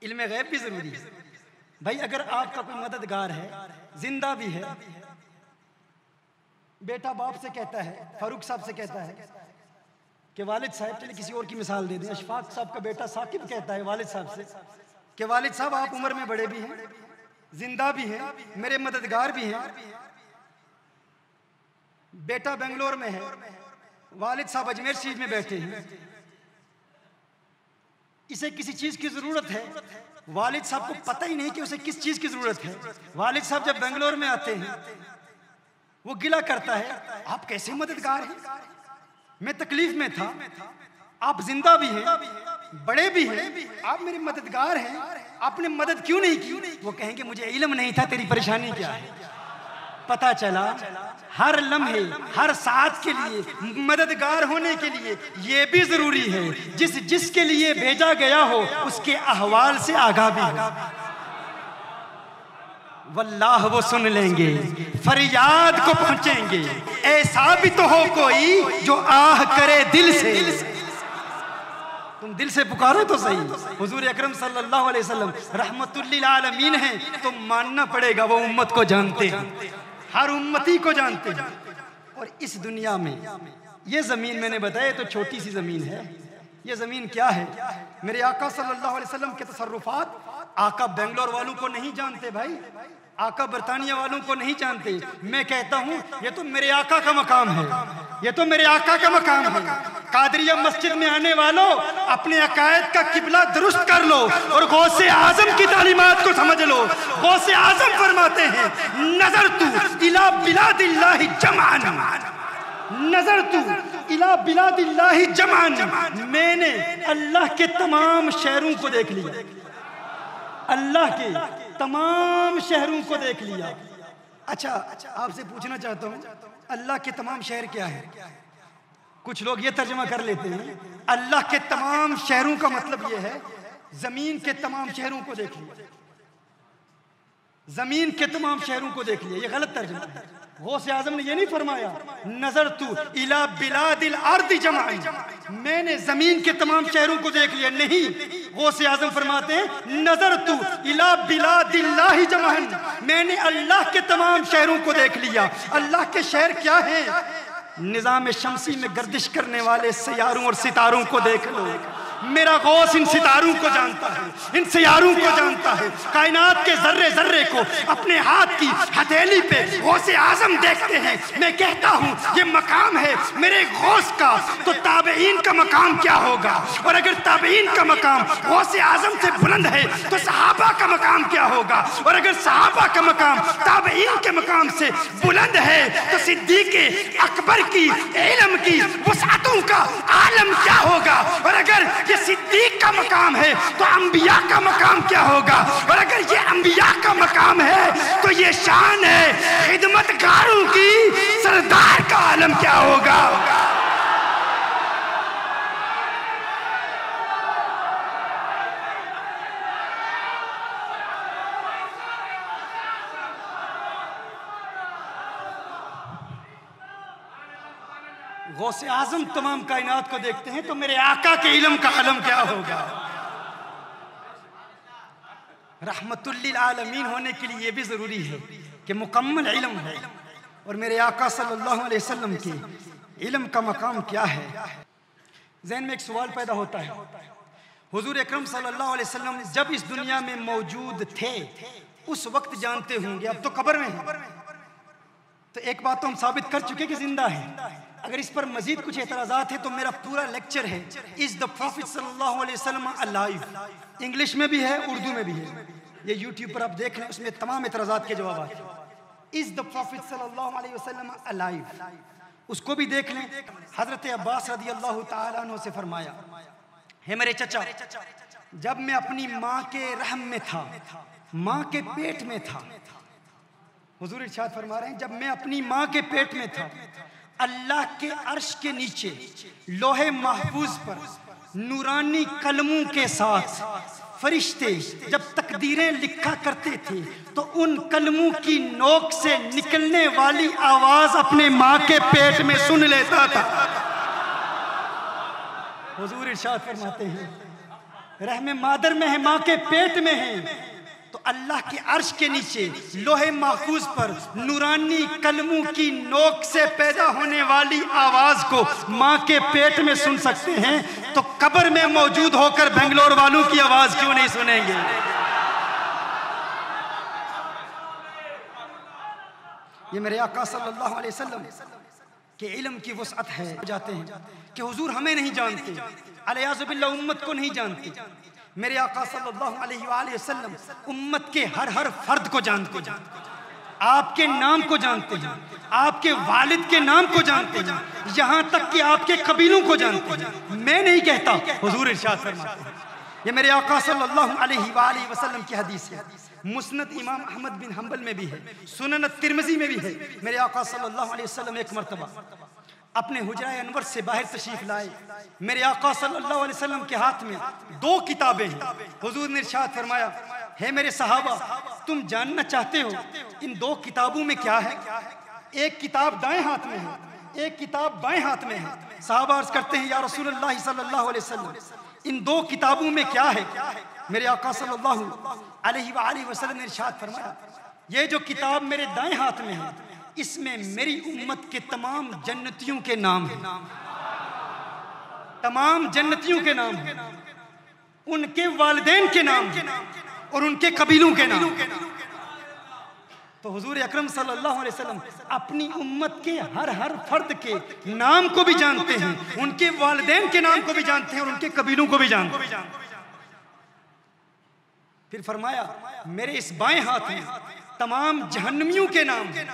इल्म गैब भी जरूरी है भाई। अगर आपका कोई मददगार है, जिंदा भी है, बेटा बाप से कहता है, फारूक साहब से कहता है कि वालिद साहब, चलिए किसी और की मिसाल दे दें, अशफाक साहब का बेटा साकिब कहता है वालिद साहब से कि वालिद साहब आप उम्र में बड़े भी हैं, जिंदा भी हैं, मेरे मददगार भी हैं। बेटा बेंगलोर में है, वालिद साहब अजमेर शरीफ में बैठे हैं, इसे किसी चीज की जरूरत है, वालिद साहब को पता ही नहीं कि उसे किस चीज की जरूरत है। वालिद साहब जब बेंगलोर में आते हैं, वो गिला करता है, आप कैसे मददगार हैं, मैं तकलीफ में था, आप जिंदा भी हैं, बड़े भी हैं, आप मेरे मददगार हैं, आपने मदद क्यों नहीं की? वो कहेंगे मुझे इल्म नहीं था तेरी परेशानी क्या है। पता चला हर लम्हे, हर साथ के लिए मददगार होने के लिए ये भी जरूरी है जिसके लिए भेजा गया हो उसके अहवाल से आगाह भी हो। वल्लाह वो सुन लेंगे, फरियाद को पहुंचेंगे, ऐसा भी तो हो कोई जो आह करे दिल से। तुम दिल से पुकारो तो सही। हुजूर अकरम सल्लल्लाहु अलैहि वसल्लम रहमतुल लिल आलमीन हैं, तो मानना पड़ेगा वो उम्मत को जानते हैं, हर उम्मती को जानते हैं। और इस दुनिया में ये जमीन मैंने बताया तो छोटी सी जमीन है। ये जमीन क्या है? मेरे आका सल्लल्लाहु अलैहि वसल्लम के तसर्रुफात आका बेंगलोर वालों को नहीं जानते भाई, आका बरतानिया वालों को नहीं जानते। मैं कहता हूँ ये तो मेरे आका का मकाम है, ये तो मेरे आका का मकाम है। कादरिया मस्जिद में आने वालों, अपने अकायद का किबला दुरुस्त कर लो और गौसे आजम की तालीमात को समझ लो। गौसे आजम फरमाते हैं, नजर तू इला बिलादिल्लाहि जमान, नजर तू इला बिलादिल्लाहि जमान, मैंने अल्लाह के तमाम शहरों को देख लिया, अल्लाह के तमाम शहरों को देख लिया। अच्छा, आपसे पूछना चाहता हूँ, अल्लाह के तमाम शहर क्या है? कुछ लोग ये तर्जुमा कर लेते हैं, अल्लाह के तमाम शहरों का मतलब ये है जमीन के तमाम शहरों को देख लिया, जमीन के तमाम शहरों को देख लिया। ये गलत तर्जुमा है। गौसे आजम ने ये नहीं फरमाया नजर तू इला बिलादिल अर्द जमाई, मैंने जमीन के तमाम शहरों को देख लिया। नहीं, गौसे आजम फरमाते हैं नजर तू इला बिलादिल्लाहि जमाई, मैंने अल्लाह के तमाम शहरों को देख लिया। अल्लाह के शहर क्या है? निजाम शमसी में गर्दिश करने वाले सैयारों और सितारों को देख लो। मेरा गौस इन सितारों को जानता है, इन सैयारों को जानता है, कायनात के जर्रे जर्रे को अपने हाथ की हथेली पे गौसे आजम देखते हैं। मैं कहता हूँ ये मकाम है मेरे गौस का, तो ताबईन का मकाम क्या होगा? और अगर ताबईन का मकाम गौसे आजम से बुलंद है तो सहाबा का मकाम क्या होगा? और अगर सहाबा का मकाम ताबईन के मकाम से बुलंद है तो सिद्दीक़ अकबर की इल्म की वसातों का आलम क्या होगा? और अगर ये सिद्दीक का मकाम है तो अंबिया का मकाम क्या होगा? और अगर ये अंबिया का मकाम है तो ये शान है खिदमतगारों की, सरदार का आलम क्या होगा? गौसे आजम तमाम कायनात को देखते हैं तो मेरे आका के इल्म का आलम क्या होगा? रहमतुल लिल आलमीन होने के लिए ये भी जरूरी है कि मुकम्मल इल्म है। और मेरे आका सल्लल्लाहु अलैहि वसल्लम के इल्म का मकाम क्या है? ज़हन में एक सवाल पैदा होता है, हुजूर अकरम सल्लल्लाहु अलैहि वसल्लम जब इस दुनिया में मौजूद थे उस वक्त जानते होंगे, अब तो कब्र में हैं, तो एक बात तो हम साबित कर चुके कि जिंदा है। अगर इस पर मजीद कुछ एतराज़ात है तो मेरा पूरा लेक्चर है इज द प्रॉफिट सल्लल्लाहु अलैहि वसल्लम अलाइव, इंग्लिश में भी है, उर्दू में भी है, ये यूट्यूब पर आप देख लें, उसमें तमाम एतराज़ात के जवाब हैं। इज द प्रॉफिट सल्लल्लाहु अलैहि वसल्लम अलाइव, उसको भी देख लें। हजरत अब्बास रज़ी अल्लाह तआला अन्हु से फरमाया, है मेरे चचा, जब मैं अपनी माँ के रहम में था, माँ के पेट में था, हुजूर इरशाद फरमा रहे हैं जब मैं अपनी माँ के पेट में था, अल्लाह के अर्श के नीचे लोहे महफूज पर नूरानी कलमों के साथ फरिश्ते जब तकदीरें लिखा करते थे तो उन कलमों की नोक से निकलने वाली आवाज अपने माँ के पेट में सुन लेता था। हुजूर इरशाद फरमाते हैं रहम मादर में है, माँ के पेट में है, तो अल्लाह के अर्श के नीचे लोहे महफूज पर नूरानी कलमों की नोक से पैदा होने वाली आवाज को माँ के पेट में सुन सकते हैं, तो कब्र में मौजूद होकर बेंगलोर वालों की आवाज क्यों नहीं सुनेंगे? ये मेरे आका सल्लल्लाहु अलैहि वसल्लम के इल्म की वसअत है। जाते हैं कि हुजूर हमें नहीं जानते, अलियाज़ु बिल्लाह उम्मत को नहीं जानते। मेरे आका सल्लल्लाहु अलैहि वसल्लम उम्मत के हर फर्द को जानते हैं, आपके नाम को जानते हैं, आपके वालिद के नाम को जानते हैं, यहाँ तक कि आपके कबीलों को जानते हैं। मैं नहीं कहता, हुजूर इरशाद फरमाते हैं। ये मेरे आका सल्लल्लाहु अलैहि वसल्लम की हदीस है, मुस्नद इमाम अहमद बिन हंबल में भी है, सुनन तिरमिज़ी में भी है। मेरे आका सल्लल्लाहु अलैहि वसल्लम एक मर्तबा अपने हुजरा अनवर से बाहर तशरीफ लाए। मेरे आका सल्लल्लाहु अलैहि वसल्लम के हाथ में 2 किताबें हैं। हुजूर ने इरशाद फरमाया, हे मेरे सहाबा, तुम जानना चाहते हो इन 2 किताबों में क्या है? एक किताब दाएं हाथ में है, एक किताब बाएं हाथ में है। सहाबा अर्ज करते हैं, या रसूलुल्लाह सल्लल्लाहु अलैहि वसल्लम, इन 2 किताबों में क्या है? मेरे आका सल्लल्लाहु अलैहि वसल्लम ने इरशाद फरमाया, ये जो किताब मेरे दाएं हाथ में है, इसमें मेरी उम्मत के तमाम जन्नतियों के नाम हैं, तमाम जन्नतियों के नाम हैं, उनके वालिदैन के नाम हैं और उनके कबीलों के नाम। तो हुजूर अकरम सल्लल्लाहु अलैहि वसल्लम अपनी उम्मत के हर फर्द के नाम को भी जानते हैं, उनके वालिदैन के नाम को भी जानते हैं और उनके कबीलों को भी जानते हैं। फिर फरमाया, मेरे इस बाएं हाथ में तमाम जहन्नमियों के नाम हैं।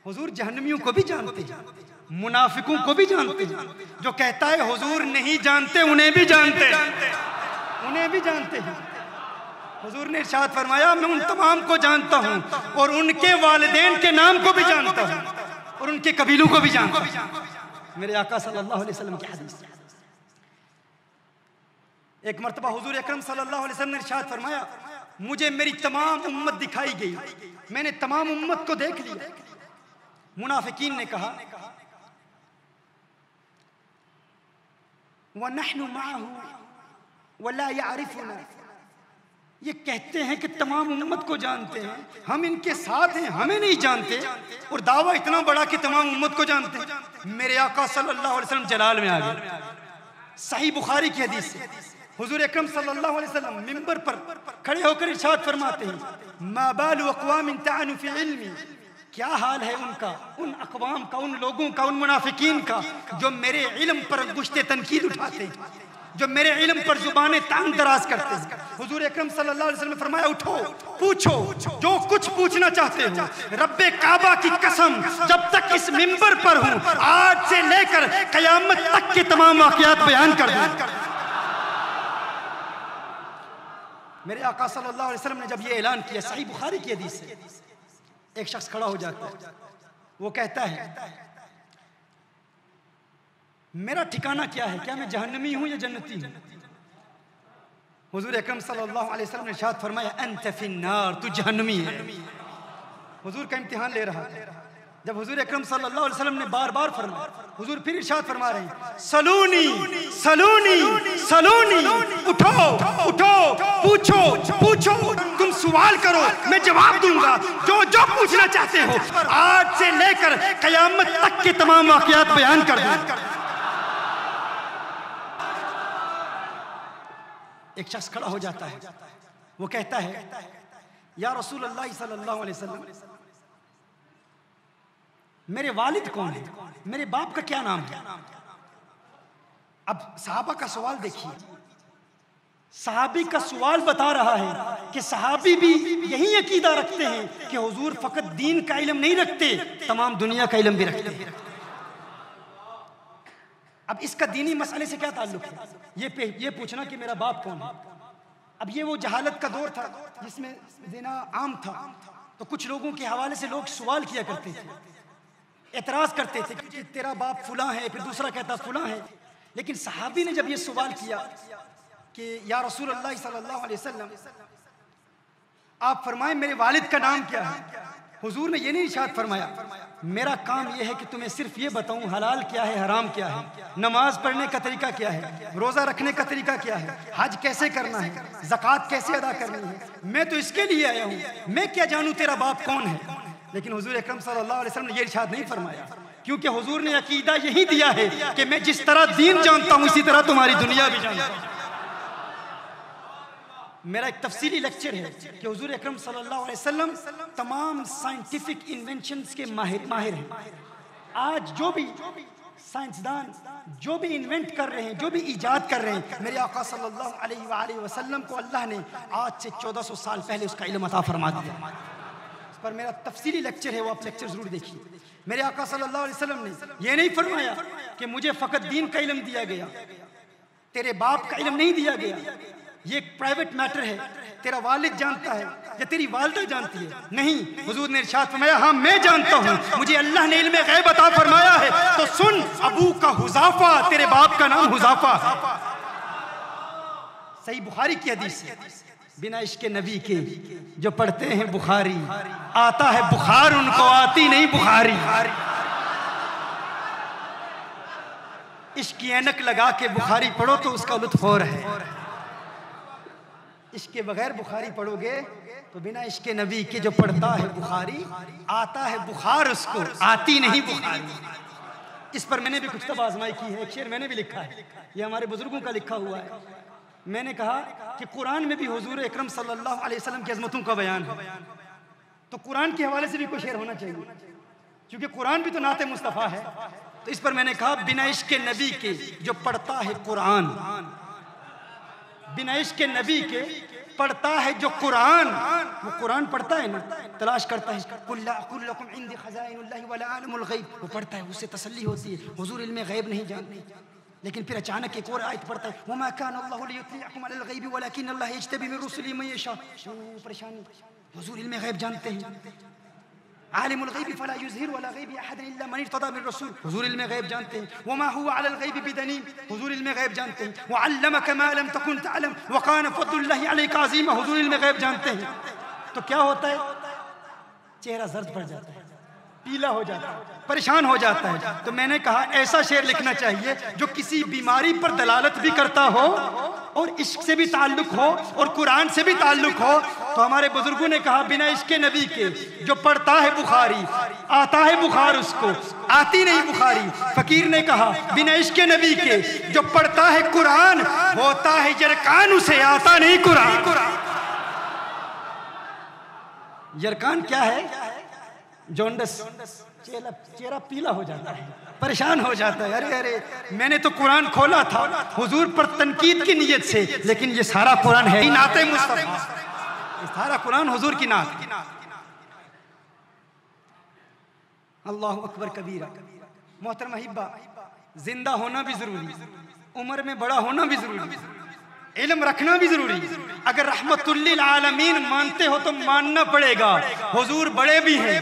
हुजूर जहन्नमियों को भी जानते हैं, मुनाफिकों को भी जानते हैं। जो कहता है हुजूर नहीं जानते, उन्हें भी जानते हैं, उन्हें भी जानते हैं। हुजूर ने इरशाद फरमाया, मैं उन तमाम को जानता हूँ और उनके वालिदैन के नाम को भी जानता हूँ और उनके कबीलों को भी जानता हूँ। मेरे आका सल्लल्लाहु अलैहि वसल्लम की हदीस। एक मर्तबा हुजूर अकरम सल्लल्लाहु अलैहि वसल्लम ने इरशाद फरमाया, मुझे मेरी तमाम उम्मत दिखाई गई, मैंने तमाम उम्मत को देख लिया। मुनाफिकीन ने कहा, वनहनु माअहु वला यअरिफुना, ये कहते हैं कि तमाम उम्मत को जानते हैं, हम इनके साथ हैं, हमें नहीं जानते, और दावा इतना बड़ा कि तमाम उम्मत को जानते हैं। मेरे आका सल्लल्लाहु अलैहि वसल्लम जलाल में आ गए। सही बुखारी की हदीस है, हुजूर अकरम सल्लल्लाहु अलैहि वसल्लम मिंबर पर खड़े होकर इरशाद फरमाते हैं, मा बालु अक़वामिन तअनु फी इल्मी, क्या हाल है उनका, उन अक़वाम का, उन लोगों का, उन मुनाफिकीन का जो मेरे इल्म पर गुश्ते तनकीद उठाते हैं, जो मेरे इल्म पर जुबाने तान दराज करते हैं। हुजूर अकरम सल्लल्लाहु अलैहि वसल्लम ने फरमाया, उठो पूछो जो कुछ पूछना चाहते हो। रब्बे काबा की कसम, जब तक इस मिंबर पर हूँ, आज से लेकर कयामत तक के तमाम वाक़यात बयान कर दूँ। मेरे आका सल्लल्लाहु अलैहि वसल्लम ने जब ये ऐलान किया, सही बुखारी की हदीस है, एक शख्स खड़ा हो जाता है, वो कहता है, मेरा ठिकाना क्या है, क्या मैं जहन्नमी हूं या जन्नती हूं? हुजूर अकरम सल्लल्लाहु अलैहि वसल्लम ने इरशाद फरमाया, अंत फिन्नार, तू जहन्नमी है। हुजूर का इम्तिहान ले रहा है। जब हुजूर अकरम सल्लल्लाहु अलैहि वसल्लम ने बार-बार फरमाया, हुजूर फिर इरशाद फरमा रहे हैं, सलूनी सलूनी सलूनी, उठो उठो, पूछो पूछो, तुम सवाल करो, मैं जवाब दूंगा, जो जो पूछना चाहते हो, आज से लेकर कयामत तक के तमाम वाक़यात बयान कर दूं। एक शख्स खड़ा हो जाता है, वो कहता है, या रसूल अल्लाह सल्लल्लाहु अलैहि वसल्लम, मेरे वालिद कौन है, मेरे बाप का क्या नाम है? अब सहाबा का सवाल देखिए, सहाबी का सवाल बता रहा है कि सहाबी भी यही अकीदा रखते हैं कि हुजूर फकत दीन का इल्म नहीं रखते, तमाम दुनिया का इल्म भी रखते हैं। अब इसका दीनी मसले से क्या ताल्लुक है? ये पूछना कि मेरा बाप कौन है। अब ये वो जहालत का दौर था जिसमें ज़िना आम था, तो कुछ लोगों के हवाले से लोग सवाल किया करते थे, एतराज़ करते थे कि तेरा बाप फलां है, फिर दूसरा कहता फलां है। लेकिन सहाबी ने जब ये सवाल किया कि या रसूल अल्लाह सल्लल्लाहु अलैहि वसल्लम, आप फरमाएं मेरे वालिद का नाम क्या है, हुजूर ने ये नहीं इरशाद फरमाया मेरा काम यह है कि तुम्हें सिर्फ ये बताऊं हलाल क्या है, हराम क्या है, नमाज पढ़ने का तरीका क्या है, रोज़ा रखने का तरीका क्या है, हज कैसे करना है, ज़कात कैसे अदा करनी है। मैं तो इसके लिए आया हूँ, मैं क्या जानूँ तेरा बाप कौन है। लेकिन हुजूर अकरम सल्लल्लाहु अलैहि वसल्लम ने ये इरशाद नहीं फरमाया, क्योंकि हुजूर ने अकीदा यही दिया है कि मैं जिस तरह दीन जानता हूँ इसी तरह तुम्हारी दुनिया भी जानता हूँ। मेरा एक तफसीली लेक्चर है कि हुजूर अकरम सल्लल्लाहु अलैहि वसल्लम तमाम साइंटिफिक इन्वेंशंस के माहिर हैं। आज जो भी साइंसदान जो भी इन्वेंट कर रहे हैं, जो भी इजाद कर रहे हैं, मेरे आका सल्लल्लाहु अलैहि वसल्लम को अल्लाह ने आज से 1400 साल पहले उसका इल्म अता फरमा दिया। इस पर मेरा तफसीली लेक्चर है, वो आप लेक्चर जरूर देखिए। मेरे आका सल्लल्लाहु अलैहि वसल्लम ने यह नहीं फरमाया कि मुझे फ़कत दीन का इल्म दिया गया, तेरे बाप का इल्म नहीं दिया गया, ये एक प्राइवेट मैटर है, तेरा वालिद जानता है या तेरी वालिदा जानती है। नहीं, हुजूर ने इरशाद फरमाया हाँ मैं जानता हूँ, मुझे अल्लाह ने इल्म गैब अता फरमाया है। तो सुन, अबू का हुज़ाफा, तेरे बाप का नाम हुज़ाफा। सही बुखारी की हदीस है, बिना इश्क नबी के जो पढ़ते हैं बुखारी, आता है बुखार उनको, आती नहीं बुखारी। इश्क की ऐनक लगा के बुखारी पढ़ो तो उसका लुत्फ और है। इसके बगैर बुखारी पढ़ोगे तो बिना इश्क नबी के जो पढ़ता है बुखारी, आता है बुखार उसको, आती नहीं बुखारी। इस पर मैंने भी कुछ तब आजमाई की है, एक शेर मैंने भी लिखा है, ये हमारे बुजुर्गों का लिखा हुआ है। मैंने कहा कि कुरान में भी हुजूर अकरम सल्लल्लाहु अलैहि वसल्लम की अज़मतों का बयान है, तो कुरान के हवाले से भी कोई शेर होना चाहिए, क्योंकि कुरान भी तो नाते मुस्तफ़ा है। तो इस पर मैंने कहा बिना इश्क नबी के जो पढ़ता है कुरान, बिना इश्क नबी के पढ़ता है जो कुरान, वो कुरान पढ़ता है ना, तलाश करता है कुल्लकुम इंदी खज़ाइनुल्लाहि वला आलमुल गैब, वो पढ़ता है, उससे तसल्ली होती है। हुजूर इल्म गैब नहीं जानते, लेकिन फिर अचानक एक और आयत पढ़ता है, वमा कान अल्लाहु लियुत्लिअकुम अलल गैबि वलाकिन अल्लाह यज्तबी मिन रुसुलिहि मन यशा। परेशानी, हुजूर इल्म गैब जानते हैं। आलिमुल गैबि फला युज़हिरु अला गैबि अहदन इल्ला मन इर्तदा मिन रसूल, हुजूर इल्म गैब जानते हैं। वमा हुवा अलल गैबि बिदनीन, हुजूर इल्म गैब जानते हैं। व अल्लमका मा लम तकुन तअलम व कान फद्लुल्लाहि अलैका अज़ीमा, हुजूर इल्म गैब जानते हैं। तो क्या होता है, चेहरा जर्द पड़ जाता है, पीला हो जाता है, परेशान हो जाता है। तो मैंने कहा ऐसा शेर लिखना चाहिए जो किसी बीमारी पर दलालत भी करता हो और इश्क से भी ताल्लुक हो और कुरान से भी ताल्लुक हो। तो हमारे बुजुर्गों ने कहा बिना इश्क नबी के जो पढ़ता है बुखारी, आता है बुखार उसको, आती नहीं बुखारी। फकीर ने कहा बिना इश्क नबी के जो पढ़ता है कुरान, होता है यरकान, उसे आता नहीं कुरान। यरकान क्या है? जोंडस, चेहरा पीला हो जाता है, परेशान हो जाता है। अरे अरे मैंने तो कुरान खोला था हुजूर पर तनकीद की नीयत से, लेकिन ये सारा कुरान है ही नाते मुस्तफा, ये सारा कुरान हुजूर की नात। अल्लाहु अकबर कबीरा। मोहतरमा हिब्बा, जिंदा होना भी जरूरी, उम्र में बड़ा होना भी जरूरी, इल्म रखना भी जरूरी। अगर रहमतुल्लिल आलमीन मानते हो तो मानना पड़ेगा, हुजूर बड़े भी हैं,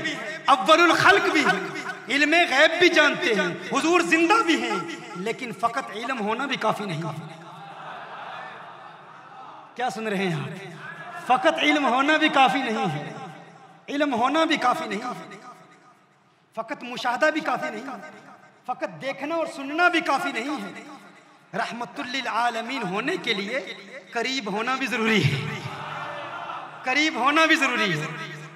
अव्वलुल खल्क भी हैं, इल्म गैब भी जानते हैं, हुजूर जिंदा भी हैं, लेकिन फकत इल्म होना भी काफी नहीं है। क्या सुन रहे हैं आप? फकत इल्म होना भी काफी नहीं है, इल्म होना भी काफी नहीं है, फकत मुशाहदा भी काफी नहीं है, फकत देखना और सुनना भी काफी नहीं है। रहमतुल्लिल आलमीन होने के लिए करीब होना भी जरूरी है, करीब होना भी जरूरी है।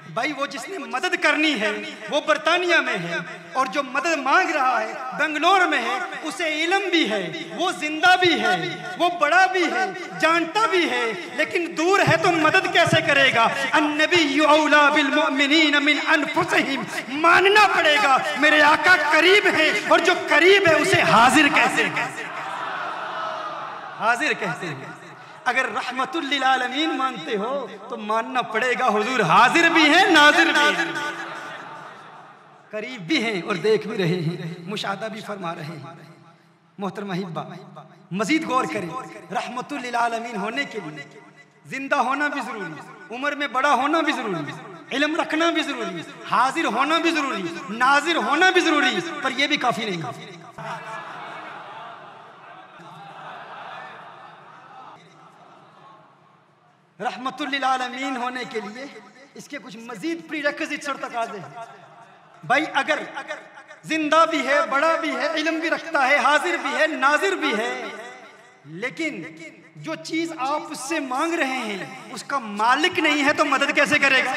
भाई वो जिसने मदद करनी है वो बरतानिया में है, और जो मदद मांग रहा है बेंगलोर में है, उसे इल्म भी है, वो जिंदा भी है, वो बड़ा भी है, जानता भी है, लेकिन दूर है तो मदद कैसे करेगा? अन्नबिय्यु औला बिल मुमिनीन मिन अनफुसिहिम, मानना पड़ेगा मेरे आका करीब है, और जो करीब है उसे हाजिर कैसे, हाजिर कहते हैं। अगर रहमतुल्लिल आलमीन मानते हो तो मानना पड़ेगा हुजूर हाजिर भी हैं, नाजिर भी हैं, करीब भी हैं और देख भी रहे हैं, मुशाहदा भी फरमा रहे हैं। मोहतरमा हिब्बा, मजीद गौर करें, रहमतुल्लिल आलमीन होने के लिए जिंदा होना भी जरूरी, उम्र में बड़ा होना भी जरूरी, इल्म रखना भी जरूरी, हाजिर होना भी जरूरी, नाजिर होना भी जरूरी, पर यह भी काफी नहीं। रहमतुल लिल आलमीन होने के लिए इसके कुछ मजीद प्रीरेक्विजिट्स और तकाज़े हैं। भाई अगर जिंदा भी है, बड़ा भी है, इल्म भी रखता है, हाजिर भी है, नाजिर भी है, लेकिन जो चीज आप उससे मांग रहे हैं उसका मालिक नहीं है तो मदद कैसे करेगा?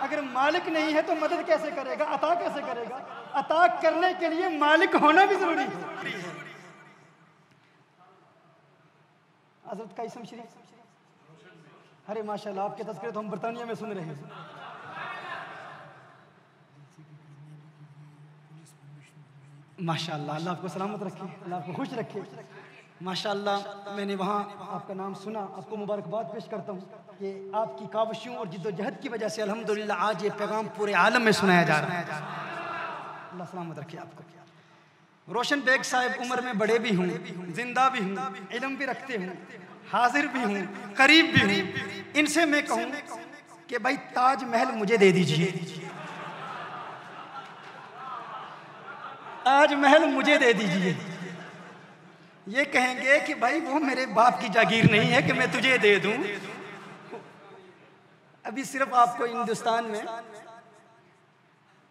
अगर मालिक नहीं है तो मदद कैसे करेगा, अता कैसे करेगा? अता करने के लिए मालिक होना भी जरूरी है। हज़रत कासिम शरीफ, अरे माशाल्लाह, आपके तज़किरे तो हम बरतानिया में सुन रहे हैं। माशाल्लाह, अल्लाह आपको सलामत रखे, अल्लाह आपको खुश रखे। माशाल्लाह, मैंने वहाँ आपका नाम सुना, आपको मुबारकबाद पेश करता हूँ कि आपकी काविशों और जिद्दोजहद की वजह से अल्हम्दुलिल्लाह आज ये पैगाम पूरे आलम में सुनाया जा रहा है। अल्लाह सलामत रखे आपको। रोशन बेग साहब उम्र में बड़े भी हूँ, जिंदा भी हूँ, इल्म भी रखते हूँ, हाजिर भी हूँ, करीब भी हूँ। इनसे मैं कहूँ कि भाई ताजमहल मुझे दे दीजिए, ताजमहल मुझे दे दीजिए। ये कहेंगे कि भाई वो मेरे बाप की जागीर नहीं है कि मैं तुझे दे दूं। अभी सिर्फ आपको हिंदुस्तान में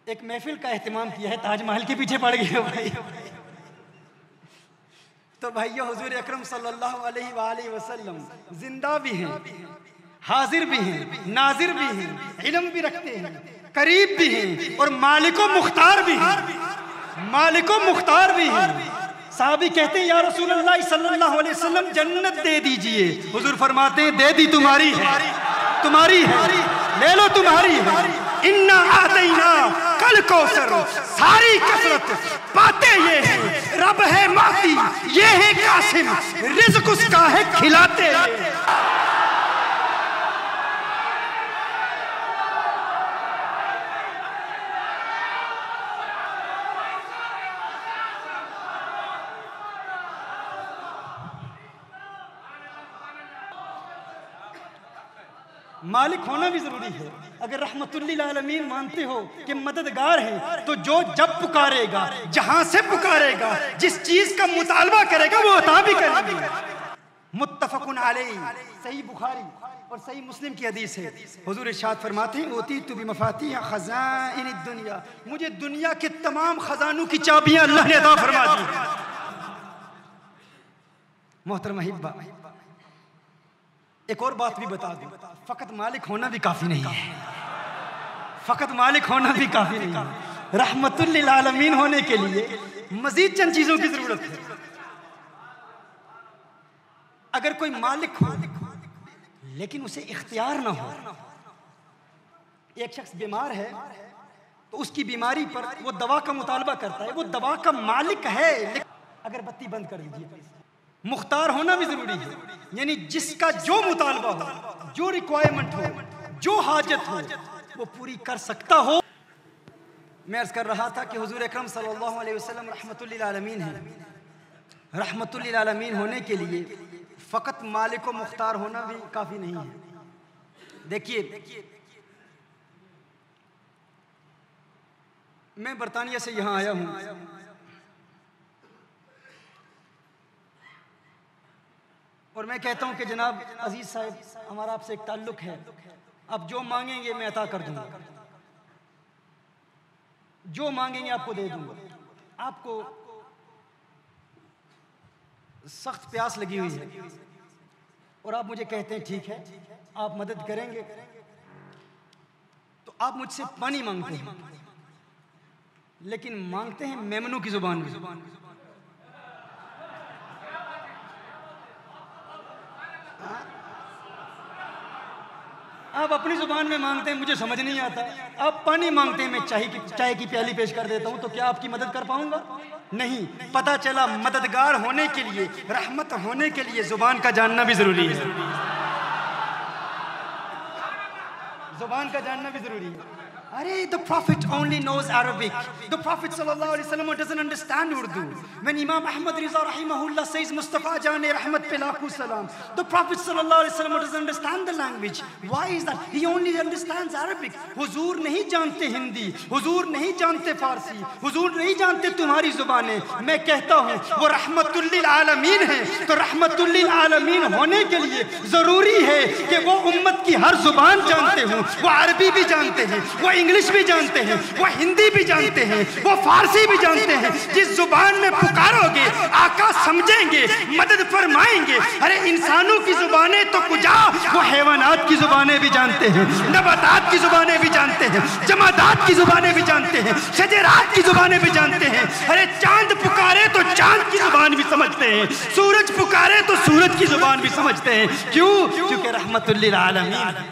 एक महफिल का एहतमाम किया है, ताजमहल के पीछे पड़ गए भाई। तो भाइयों, हुजूर अकरम सल्लल्लाहु अलैहि वसल्लम जिंदा भी हैं, हाजिर भी हैं, नाजिर भी हैं, इल्म भी रखते हैं, करीब भी हैं और मालिको मुख्तार भी हैं, मालिको मुख्तार भी हैं। साहबी कहते हैं या रसूल अल्लाह सल्लल्लाहु अलैहि वसल्लम जन्नत दे दीजिए। हुजूर फरमाते हैं दे दी, तुम्हारी है, तुम्हारी है, ले लो, तुम्हारी है। इन्ना आतैना कल कौसर, सारी कसरत पाते ये हैं, रब है माती, ये है कासिम, रिज़्क उसका है खिलाते। मालिक होना भी जरूरी है। अगर रहमतुल लिल आलमीन मानते हो कि मददगार है, तो जो जब पुकारेगा, जहां से पुकारेगा, जिस चीज का मुतालबा करेगा वो अता भी करेगा। मुत्तफकुन अलैहि, सही बुखारी और सही मुस्लिम की हदीस है। हुजूर इरशाद फरमाते हैं उतीतु बिमफातिह खज़ाइनिद दुनिया, मुझे दुनिया के तमाम खजानों की चाबियां अल्लाह ने अता फरमा दी। मोहतरम अहिब्बा, एक और बात भी बता दूं, फकत मालिक होना भी काफी नहीं है, फकत मालिक होना भी काफी नहीं है। रहमतुल लिल आलमीन होने के लिए मजीद चंद चीजों की जरूरत है। अगर कोई मालिक हो लेकिन उसे इख्तियार ना हो, एक शख्स बीमार है तो उसकी बीमारी पर वो दवा का मुतालबा करता है, वो दवा का मालिक है, अगर बत्ती बंद कर दीजिए। मुख्तार होना भी जरूरी है, यानी जिसका जो मुतालबा हो, जो रिक्वायरमेंट हो, जो हाजत हो, वो पूरी कर सकता हो। मैं अर्ज कर रहा था कि हुजूर अकरम सल्लल्लाहु अलैहि वसल्लम रहमतुल लिल आलमीन हैं। रहमतुल लिल आलमीन होने के लिए फ़कत मालिक व मुख्तार होना भी काफ़ी नहीं है। देखिए, मैं बरतानिया से यहाँ आया हूँ, और मैं कहता हूँ कि जनाब अजीज साहब, हमारा आपसे एक ताल्लुक है, आप जो मांगेंगे मैं अता कर दूंगा, जो मांगेंगे आपको दे दूंगा। आपको सख्त प्यास लगी हुई है और आप मुझे कहते हैं ठीक है आप मदद करेंगे, तो आप मुझसे पानी मांगते हैं, लेकिन मांगते हैं मेमनू की जुबान में। आप अपनी जुबान में मांगते हैं, मुझे समझ नहीं आता। आप पानी मांगते हैं, मैं चाय की प्याली पेश कर देता हूं, तो क्या आपकी मदद कर पाऊंगा? नहीं। पता चला मददगार होने के लिए, रहमत होने के लिए जुबान का जानना भी जरूरी है, जुबान का जानना भी जरूरी है। अरे the prophet only knows Arabic. The prophet sallallahu alaihi wasallam doesn't understand Urdu. When Imam Ahmad Riza rahimahullah says Mustafa Jane Rahmat pe lakhu salam, the prophet sallallahu alaihi wasallam doesn't understand the language. Why is that? He only understands Arabic. हुजूर नहीं जानते हिंदी, हुजूर नहीं जानते फारसी, हुजूर नहीं जानते तुम्हारी जुबानें. मैं कहता हूँ वो रहमतुल लिल आलमीन है, तो रहमतुल लिल आलमीन होने के लिए जरूरी है कि वो उम्मत की हर जुबान जानते हो. वो अरबी भी जानते हैं, वो इंग्लिश भी जानते हैं, वो हिंदी भी जानते हैं, वो फारसी भी जानते हैं. जिस जुबान में पुकारोगे आका समझेंगे, मदद फरमाएंगे. अरे इंसानों की जुबानें तो कुजा, वो हैवानात की जुबानें भी जानते हैं, नबातात की जुबानें भी जानते हैं, जमादात की जुबानें भी जानते हैं, शजरात की जुबानें भी जानते हैं. अरे चांद पुकारे तो चांद की जुबान भी समझते हैं, सूरज पुकारे तो सूरज की जुबान भी समझते हैं. क्यों? क्योंकि रहमतुल लिल आलमीन.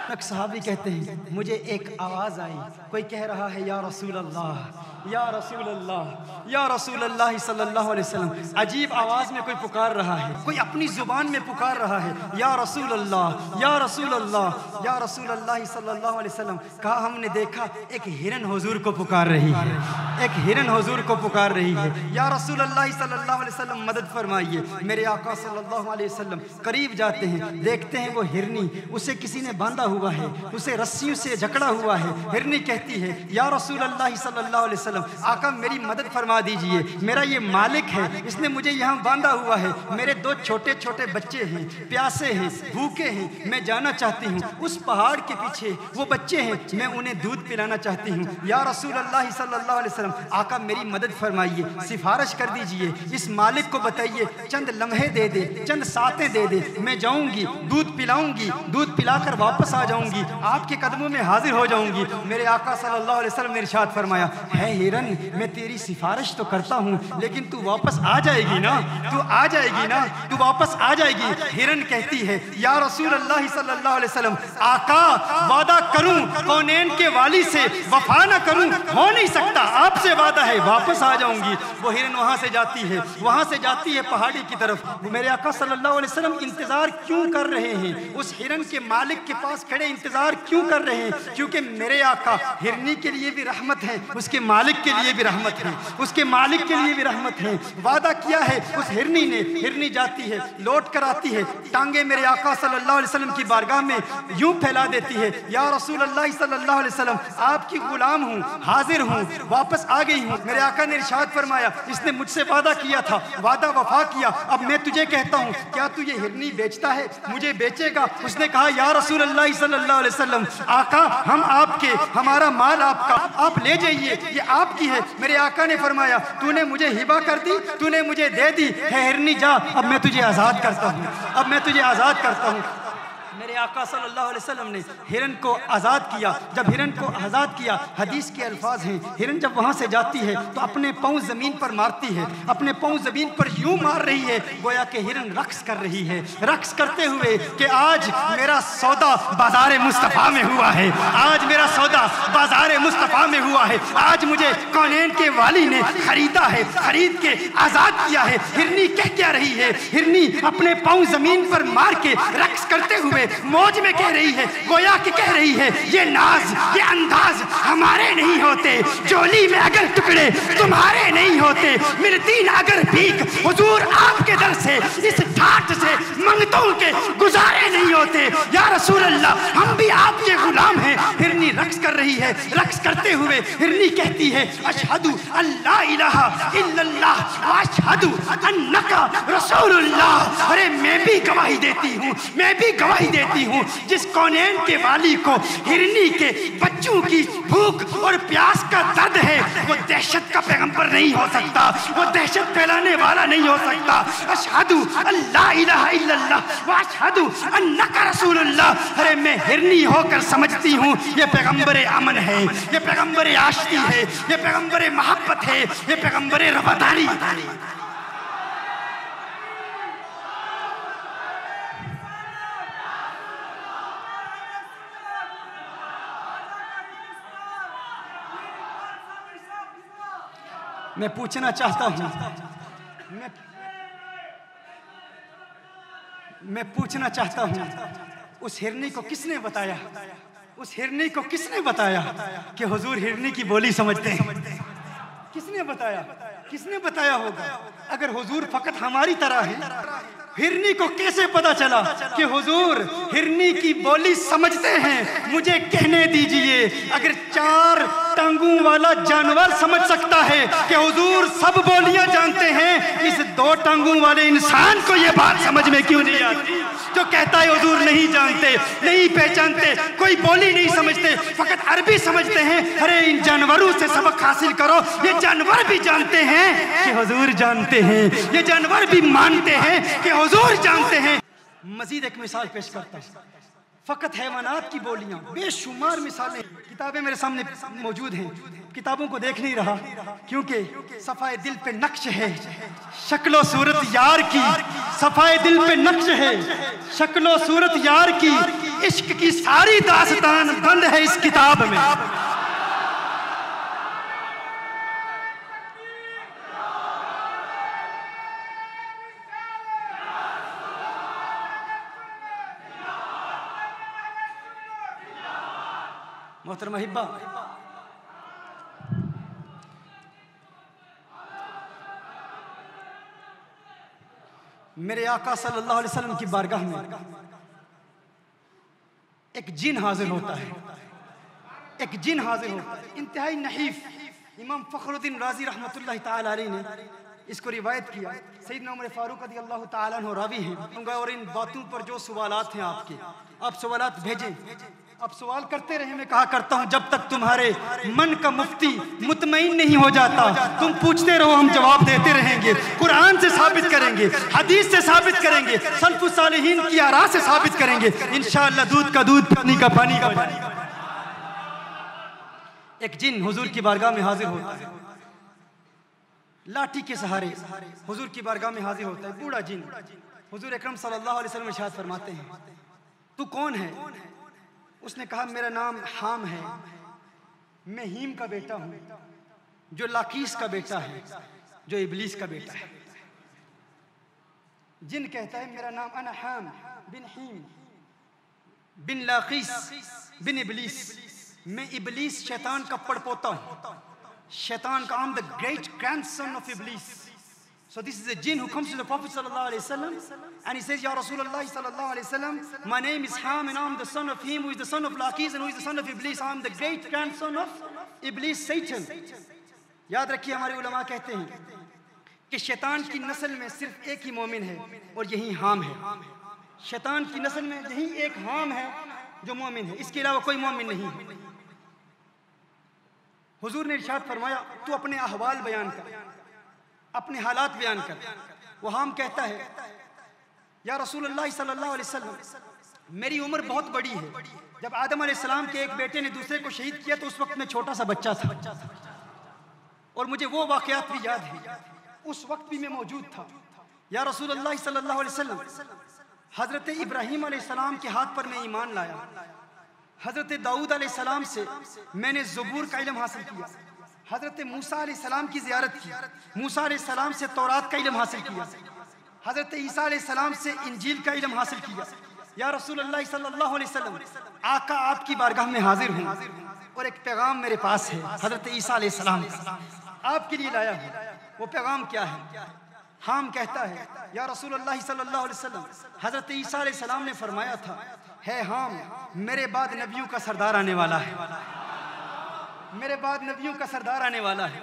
एक सहाबी कहते हैं मुझे एक आवाज़ आई, कोई कह रहा है या रसूल अल्लाह, या रसूल अल्लाह, या रसूल अल्लाह सल्लल्लाहु अलैहि वसल्लम. अजीब आवाज़ में कोई पुकार रहा है, कोई अपनी ज़ुबान में पुकार रहा है, या रसूल अल्लाह, या रसूल अल्लाह, या रसूल अल्लाह सल्लल्लाहु अलैहि वसल्लम. कहा हमने देखा एक हिरन हुजूर को पुकार रही है, एक हिरन हुजूर को पुकार रही है. या रसूल अल्लाह सल्लल्लाहु अलैहि वसल्लम मदद फरमाइए. मेरे आका सल्लल्लाहु अलैहि वसल्लम करीब जाते हैं, देखते हैं वो हिरनी, उसे किसी ने बांधा हुआ है, उसे रस्सियों से जकड़ा हुआ है. हिरनी कहती है या रसूल अल्लाह सल्लल्लाहु अलैहि वसल्लम, आका मेरी मदद फरमा दीजिए, मेरा ये मालिक है, इसने मुझे यहाँ बांधा हुआ है, मेरे दो छोटे छोटे बच्चे हैं, प्यासे हैं, भूखे हैं, मैं जाना चाहती हूँ. उस पहाड़ के पीछे वो बच्चे हैं, मैं उन्हें दूध पिलाना चाहती हूँ. या रसूल अल्लाह सल्लल्लाहु अलैहि वसल्लम, आका मेरी मदद फरमाइए, सिफारिश कर दीजिए, इस मालिक को बताइए चंद लम्हे दे दे, चंद सातें दे दे, मैं जाऊँगी, दूध पिलाऊंगी, दूध पिलाकर वापस आ जाऊँगी, आपके कदमों में हाजिर हो जाऊँगी. मेरे आका सल्लल्लाहु अलैहि वसल्लम ने इरशाद फरमाया, है हिरन मैं तेरी सिफारिश तो करता हूँ, लेकिन तू वापस आ जाएगी ना, तू आ जाएगी ना, तू वापस आ जाएगी. हिरन कहती है या रसूल अल्लाह सल्लल्लाहु अलैहि वसल्लम, आका वादा करूं कौनैन के वाली से वफा ना करूं, हो नहीं सकता, आपसे वादा है, वापस आ जाऊंगी. वो हिरन वहां से जाती है, वहां से जाती है पहाड़ी की तरफ. मेरे आका सल्लल्लाहु अलैहि वसल्लम इंतजार क्यों कर रहे हैं? उस हिरन के मालिक के पास खड़े इंतजार क्यों कर रहे हैं? क्योंकि मेरे आका हिरनी के लिए भी रहमत है, उसके मालिक के लिए भी रहमत है, उसके मालिक के लिए भी रहमत है. वादा किया है उस हिरनी ने. हिरनी जाती है, लौट कर आती है, टांगे मेरे आका सल्लल्लाहु अलैहि वसल्लम की बारगाह में यूं फैला देती है, या रसूल अल्लाह सल्लल्लाहु अलैहि वसल्लम, आपकी गुलाम हूँ, हाजिर हूँ, वापस आ गई हूँ. मेरे आका ने इरशाद फरमाया, इसने मुझसे वादा किया था, वादा वफा किया, अब मैं तुझे कहता हूँ क्या तू ये हिरनी बेचता है, मुझे बेचेगा? उसने कहा या रसूल अल्लाह सल्लल्लाहु अलैहि वसल्लम, आका हम आपके, हमारा माल आपका, आप ले जाइए, ये आपकी है. मेरे आका ने फरमाया तूने मुझे हिबा कर दी, तूने मुझे दे दी, है हिरनी जा, अब मैं तुझे आज़ाद करता हूँ, अब मैं तुझे आज़ाद करता हूँ. मेरे आका सल्लल्लाहु अलैहि वसल्लम ने हिरन को आज़ाद किया. जब हिरन को आज़ाद किया, हदीस के अल्फाज हैं, हिरन जब वहाँ से जाती है तो अपने पाँव ज़मीन पर मारती है, अपने पाँव ज़मीन पर यूं मार रही है गोया कि हिरन रक्स कर रही है, रक्स करते हुए कि आज मेरा सौदा बाज़ार मुस्तफ़ा में हुआ है, आज मेरा सौदा बाज़ार मुस्तफ़ा में हुआ है, आज मुझे कौनैन के वाली ने खरीदा है, खरीद के आज़ाद किया है. हिरनी कह क्या रही है? हिरनी अपने पाँव ज़मीन पर मार के रक्स करते हुए मौज में कह रही है, गोया कि कह रही है ये नाज, ये अंदाज हमारे नहीं होते, चोली में अगर टुकड़े तुम्हारे नहीं होते, मिलती ना अगर भीख हुजूर आपके दर से, इस ठाठ से मंगतों के गुजारे नहीं होते. या रसूल अल्लाह हम भी आपके गुलाम हैं. हिरनी रक्स कर रही है, रक्स करते हुए हिरनी कहती है अशहदु अल्ला इलाहा इल्लल्लाह व अशहदु अन्नका रसूलुल्लाह. अरे मैं भी गवाही देती हूँ, मैं भी गवाही गवाही देती हूँ, जिस कौनैन के वाली को हिरनी के बच्चों की भूख और प्यास का दर्द है, वो दहशत का पैगंबर नहीं हो सकता, वो दहशत फैलाने वाला नहीं हो सकता। अशहदु अल्ला इलाहा इल्लल्लाह व अशहदु अन्नका रसूलुल्लाह। अरे मैं हिरनी होकर समझती हूँ ये पैगंबर अमन है, ये पैगंबर आशिकी है, ये पैगंबर मोहब्बत है, ये पैगंबर रवादारी है। मैं पूछना चाहता हूँ, मैं पूछना चाहता हूँ, उस हिरनी को किसने बताया, उस हिरनी को किसने बताया कि हुजूर हिरनी की बोली समझते हैं? किसने बताया? किसने बताया होगा? अगर हुजूर फकत हमारी तरह है, हिरनी को कैसे पता चला कि हुजूर हिरनी की बोली समझते हैं? मुझे कहने दीजिए, अगर 4 टांगों वाला जानवर समझ सकता है कि हुजूर सब बोलियां जानते हैं, इस 2 टांगों वाले इंसान को यह बात समझ में क्यों नहीं आती? जो कहता है हुजूर नहीं जानते, नहीं पहचानते, कोई बोली नहीं समझते, फकत अरबी समझते हैं। अरे इन जानवरों से सबक हासिल करो, ये जानवर भी जानते हैं कि हुजूर जानते हैं, ये जानवर भी मानते हैं कि हुजूर जानते हैं। मजीद एक मिसाल पेश करता हूं, फकत हैवानात की बोलियां, बेशुमार मिसालें किताबें मेरे सामने मौजूद हैं, किताबों को देख नहीं रहा क्योंकि सफाए दिल पे नक्श है, शक्लो सूरत यार की, सफाए दिल पे नक्श है, शक्लो सूरत यार की, इश्क की सारी दास्तान बंद है इस किताब में। मोहतरमा हिब्बा, मेरे आका सल्लल्लाहु अलैहि वसल्लम की बारगाह में एक जिन हाजिर होता है, एक जिन हाजिर होता है, इंतहाई नहीफ। इमाम फखरुद्दीन राजी रहमतुल्लाह ताला अलैह ने इसको रिवायत किया। सैयदना उमर फारूक रज़ियल्लाहु ताला अन्हु रावी हैं। और इन बातों पर जो सवालात हैं आपके, आप सवालात भेजें, आप सवाल करते रहे। मैं कहा करता हूं, जब तक तुम्हारे मन का मुफ्ती मुतमईन नहीं हो जाता, तुम पूछते रहो, हम जवाब देते रहेंगे। कुरान से साबित करेंगे, हदीस से साबित करेंगे, सल्फ़ुस सालिहीन की आरा से साबित करेंगे। इंशाअल्लाह दूध का दूध, पानी का पानी का पानी। एक जिन हुजूर की बारगाह में हाजिर होता है, लाठी के सहारे हुजूर की बारगाह में हाजिर होता है, बूढ़ा जिन। हुजूर अकरम सल्लल्लाहु अलैहि वसल्लम इरशाद फरमाते हैं, तू कौन है? उसने कहा, मेरा नाम हाम है, मैं हीम का बेटा हूं, जो लाकीस का बेटा है, जो इबलीस का बेटा है। जिन कहता है, मेरा नाम अना हाम बिन हीम बिन लाकीस बिन इबलीस, मैं इबलीस शैतान का पड़पोता हूं, शैतान का, I'm the great grandson of Iblis. So this is a jinn who comes to the Prophet sallallahu alaihi wasallam and he says, Ya Rasulullah sallallahu alaihi wasallam, my name is Ham and I'm the son of him who is the son of Laqis and who is the son of Iblis. I'm the great grandson of Iblis, Satan. याद रखिए, हमारे उलमा कहते हैं कि शैतान की नस्ल में सिर्फ एक ही मोमिन है और यही हाम है। शैतान की नस्ल में यही एक हाम है जो मोमिन है, इसके अलावा कोई मोमिन नहीं है। हुजूर ने इरशाद फरमाया, तू अपने अहवाल बयान कर, अपने हालात बयान कर। वो हाम कहता है, या रसूलुल्लाह सल्लल्लाहु अलैहि वसल्लम, मेरी उम्र बहुत बड़ी है। जब आदम अलैहिस्सलाम के एक बेटे ने दूसरे को शहीद किया तो उस वक्त मैं छोटा सा बच्चा था और मुझे वो वाकयात भी याद है, उस वक्त भी मैं मौजूद था। या रसूलुल्लाह सल्लल्लाहु अलैहि वसल्लम, हजरत इब्राहीम अलैहिस्सलाम के हाथ पर मैं ईमान लाया, हजरत दाऊद अलैहिस्सलाम से मैंने ज़बूर का इल्म हासिल किया, हजरत मूसा अलैहिस्सलाम की ज़ियारत की, मूसा अलैहिस्सलाम से तौरात का इल्म हासिल किया, हजरत ईसा अलैहिस्सलाम से इंजील का इल्म हासिल किया। या रसूलुल्लाह सल्लल्लाहु अलैहि वसल्लम, आका आपकी बारगाह में हाजिर हूँ और एक पैगाम मेरे पास है हजरत ईसा अलैहिस्सलाम का, आपके लिए लाया हूँ। वो पैगाम क्या है? हाम कहता है, या रसूलुल्लाह सल्लल्लाहु अलैहि वसल्लम, हजरत ईसा अलैहिस्सलाम ने फरमाया था, है हाम, मेरे बाद नबियों का सरदार आने वाला है, मेरे बाद नबियों का सरदार आने वाला है,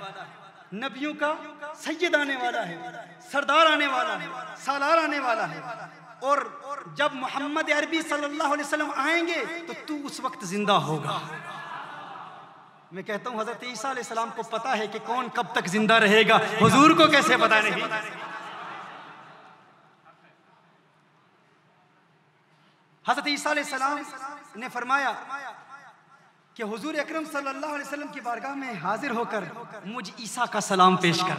नबियों का सैयद आने वाला है, सरदार आने वाला है, सालार आने वाला है। और जब मोहम्मद अरबी सल्लल्लाहु अलैहि वसल्लम आएंगे तो तू उस वक्त जिंदा होगा। मैं कहता हूँ हजरत ईसा अलैहिस्सलाम को पता है कि कौन कब तक जिंदा रहेगा, हुजूर को कैसे पता नहीं। हजरत ईसा अलैहिस्सलाम ने फरमाया कि हुजूर अकरम सल्लल्लाहु अलैहि वसल्लम की बारगाह में हाजिर होकर मुझ ईसा का सलाम पेश कर,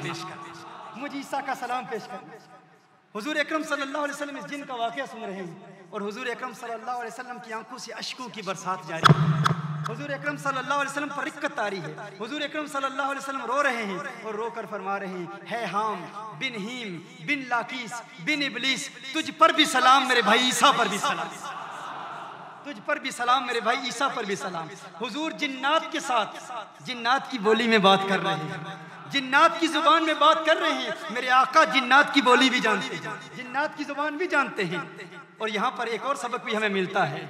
मुझ ईसा का सलाम पेश कर। हुजूर अकरम सल्लल्लाहु अलैहि वसल्लम इस जिन का वाक़या सुन रहे हैं और हुजूर अकरम सल्लल्लाहु अलैहि वसल्लम की आंखों से अश्कों की बरसात जारी है। हुजूर अकरम सल्लल्लाहु अलैहि वसल्लम पर रिक्कत आ रही है। हुजूर अकरम सल्लल्लाहु अलैहि वसल्लम रो रहे हैं और रोकर फरमा रहे हैं, है हाम बिन हीम बिन लाकीस बिन इबलीस, तुझ पर भी सलाम मेरे भाई ईसा पर भी सलाम, तुझ पर भी सलाम मेरे भाई ईसा पर भी सलाम। हुजूर जिन्नात के साथ जिन्नात की बोली में बात कर रहे हैं, जिन्नात की जुबान में बात कर रहे हैं। मेरे आका जिन्नात की बोली भी जानते हैं, जिन्नात की जुबान भी जानते हैं। और यहाँ पर एक और सबक भी हमें मिलता है,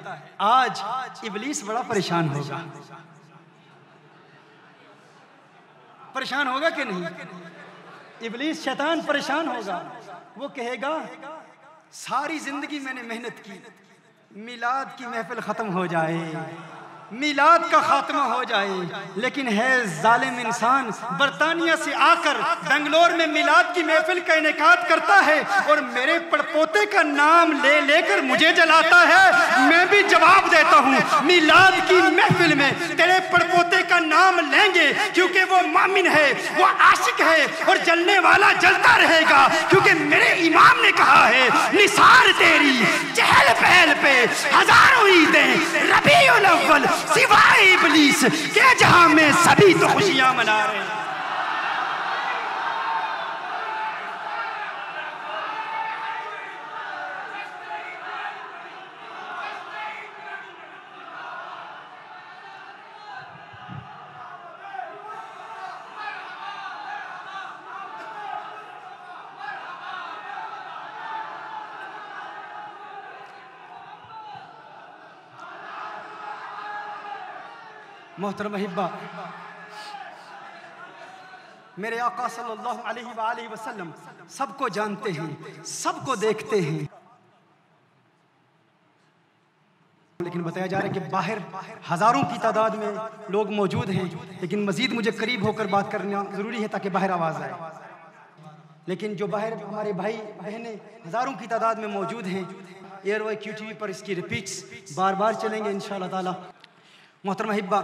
आज इबलीस बड़ा परेशान होगा। परेशान होगा कि नहीं? इबलीस शैतान परेशान होगा। वो कहेगा सारी जिंदगी मैंने मेहनत की, मिलाद की महफिल खत्म हो जाए, मिलाद का खात्मा हो जाए, लेकिन है जालिम इंसान बरतानिया से आकर बेंगलोर में मिलाद की महफिल का इनेकाद करता है और मेरे पड़पोते का नाम ले लेकर मुझे जलाता है। मैं भी जवाब देता हूँ, मिलाद की महफिल में तेरे पड़पोते का नाम लेंगे क्योंकि वो मामिन है, वो आशिक है और जलने वाला जलता रहेगा, क्योंकि मेरे इमाम ने कहा है निसार तेरी चहल पहल पे हजारों ईदें, रबीउल अव्वल सिवाय इबलीस के जहां में सभी तो खुशियां मना रहे हैं। मोहतरम अहिब्बा, मेरे आका सल्लल्लाहु अलैहि वसल्लम सबको जानते हैं, सबको देखते हैं, लेकिन बताया जा रहा है कि बाहर हजारों की तादाद में लोग मौजूद हैं, लेकिन मजीद मुझे करीब होकर बात करना जरूरी है ताकि बाहर आवाज आए। लेकिन जो बाहर हमारे भाई बहनें हजारों की तादाद में मौजूद हैं, एयरवाई QTV पर इसकी रिपीट्स बार बार चलेंगे इंशाअल्लाह ताला। मोहतरम हिब्बा,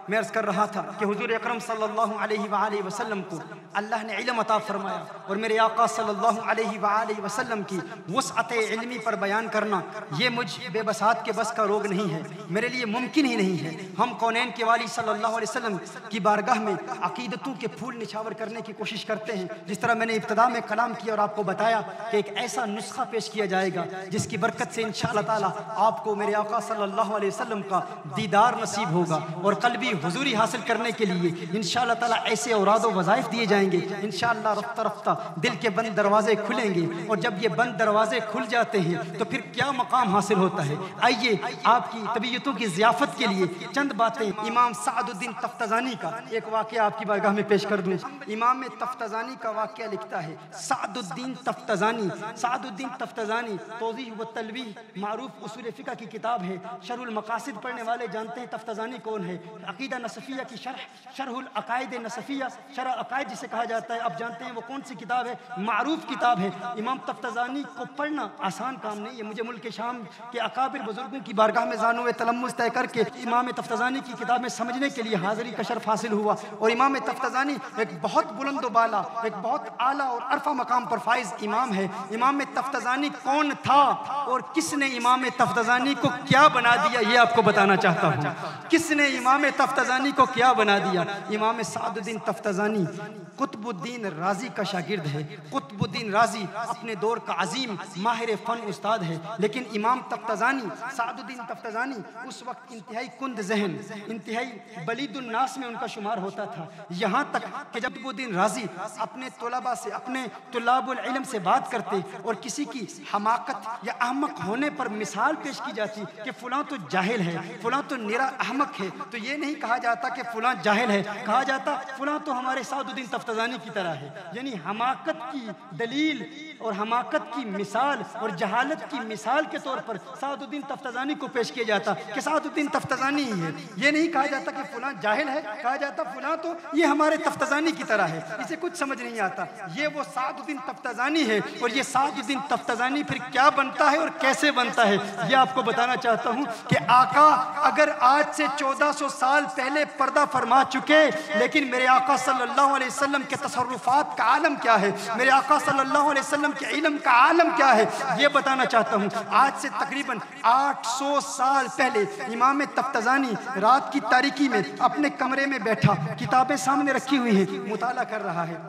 मैं अर्ज़ कर रहा था कि हुजूर अकरम सल्लल्लाहु अलैहि वसल्लम को अल्लाह ने इल्म अता फरमाया और मेरे आका सल्लल्लाहु अलैहि वसल्लम की वसअत इल्मी पर बयान करना ये मुझ बेबसात के बस का रोग नहीं है, मेरे लिए मुमकिन ही नहीं है। हम कौनैन के वाली सल्लल्लाहु अलैहि वसल्लम की बारगाह में अकीदतों के फूल निछावर करने की कोशिश करते हैं। जिस तरह मैंने इब्तिदा में कलाम किया और आपको बताया कि एक ऐसा नुस्खा पेश किया जाएगा जिसकी बरकत से इंशाअल्लाह ताला आपको मेरे आका सल्लल्लाहु अलैहि वसल्लम का दीदार नसीब होगा और कल्बी हुजूरी हासिल करने के लिए इंशाअल्लाह ताला ऐसे औराद व वज़ाइफ दिए जाएंगे। इंशाअल्लाह रफ्ता रफ्ता दिल के बंद दरवाजे खुलेंगे और जब ये बंद दरवाजे खुल जाते हैं तो फिर क्या मकाम हासिल होता है। आइए आपकी तबीयतों की ज़ियाफत के लिए चंद बातें इमाम सादुद्दीन तफ्ताज़ानी का एक वाक़या आपकी बारगाह में पेश कर दूँ। इमाम तफ्ताज़ानी का वाक़या लिखता है सादुद्दीन तफ्ताज़ानी। सादुद्दीन तफ्ताज़ानी तौज़ीह व तलवीह मारूफ उसूल फ़िक़्ह की किताब है। शरहुल मक़ासिद पढ़ने वाले जानते हैं तफ्ताज़ानी कौन है। अक़ीदा नसफ़िया की शरहुल अक़ाइद नसफ़िया, शरह अक़ाइद जिसे कहा जाता है, अब जानते हैं वो कौन सी किताब है, मारूफ किताब है। इमाम तफ्ताज़ानी को पढ़ना आसान काम नहीं है। मुझे मुल्क शाम के अकाबिर बुजुर्गों की बारगाह में ज़ानो तलम्मुस तय करके इमाम तफ्ताज़ानी की किताब में समझने के लिए हाज़िरी का शर्फ हासिल हुआ और इमाम तफ्ताज़ानी एक बहुत बुलंद बाला, एक बहुत आला और अरफा मकाम पर फाइज इमाम है। इमाम तफ्ताज़ानी कौन था और किसने इमाम तफ्ताज़ानी को क्या बना दिया, ये आपको बताना चाहता हूँ। किसने इमाम तफ्ताज़ानी को क्या बना दिया? इमाम सादुद्दीन तफ्ताज़ानी कुतुबुद्दीन राजी का शागिर्द है। कुतुबुद्दीन राजी अपने दौर का अजीम माहिर फ़न उस्ताद है, लेकिन इमाम तफ्ताज़ानी सादुद्दीन तफ्ताज़ानी उस वक्त इंतहाई कुंद जहन, इंतहाई बलीदुन्नास में उनका शुमार होता था। यहाँ तक कि जब कुतुबुद्दीन राजी अपने तलबा से, अपने तुल्लाबुल इल्म से बात करते और किसी की हमाकत या अहमक होने पर मिसाल पेश की जाती कि फ़लाँ तो जाहिल है, फ़लाँ तो निरा अहमक अहमक है तो ये नहीं कहा जाता कि फलां जाहिल है, कहा जाता फलां तो हमारे सादुद्दीन तफ्ताज़ानी की तरह है। यानी हमाकत की दलील और हमाकत की मिसाल और जहालत की मिसाल के तौर पर सादुद्दीन तफ्ताज़ानी को पेश किया जाता कि सादुद्दीन तफ्ताज़ानी ही है। ये नहीं कहा जाता कि फलां जाहिल है, कहा जाता फलां तो ये हमारे तफ्ताज़ानी की तरह है, इसे कुछ समझ नहीं आता। ये वो सादुद्दीन तफ्ताज़ानी है और ये सादुद्दीन तफ्ताज़ानी फिर क्या बनता है और कैसे बनता है ये आपको बताना चाहता हूँ कि आका अगर आज से 1400 साल पहले पर्दा फरमा चुके, लेकिन मेरे आका सल्लल्लाहु अलैहि वसल्लम के तसर्रुफात का आलम क्या है, मेरे आका सल्लल्लाहु अलैहि वसल्लम के इल्म का आलम क्या है, ये बताना चाहता हूँ। आज से तकरीबन 800 साल पहले इमाम तफ्ताज़ानी रात की तारीकी में अपने कमरे में बैठा, किताबें सामने रखी हुई हैं, मुताला कर रहा है,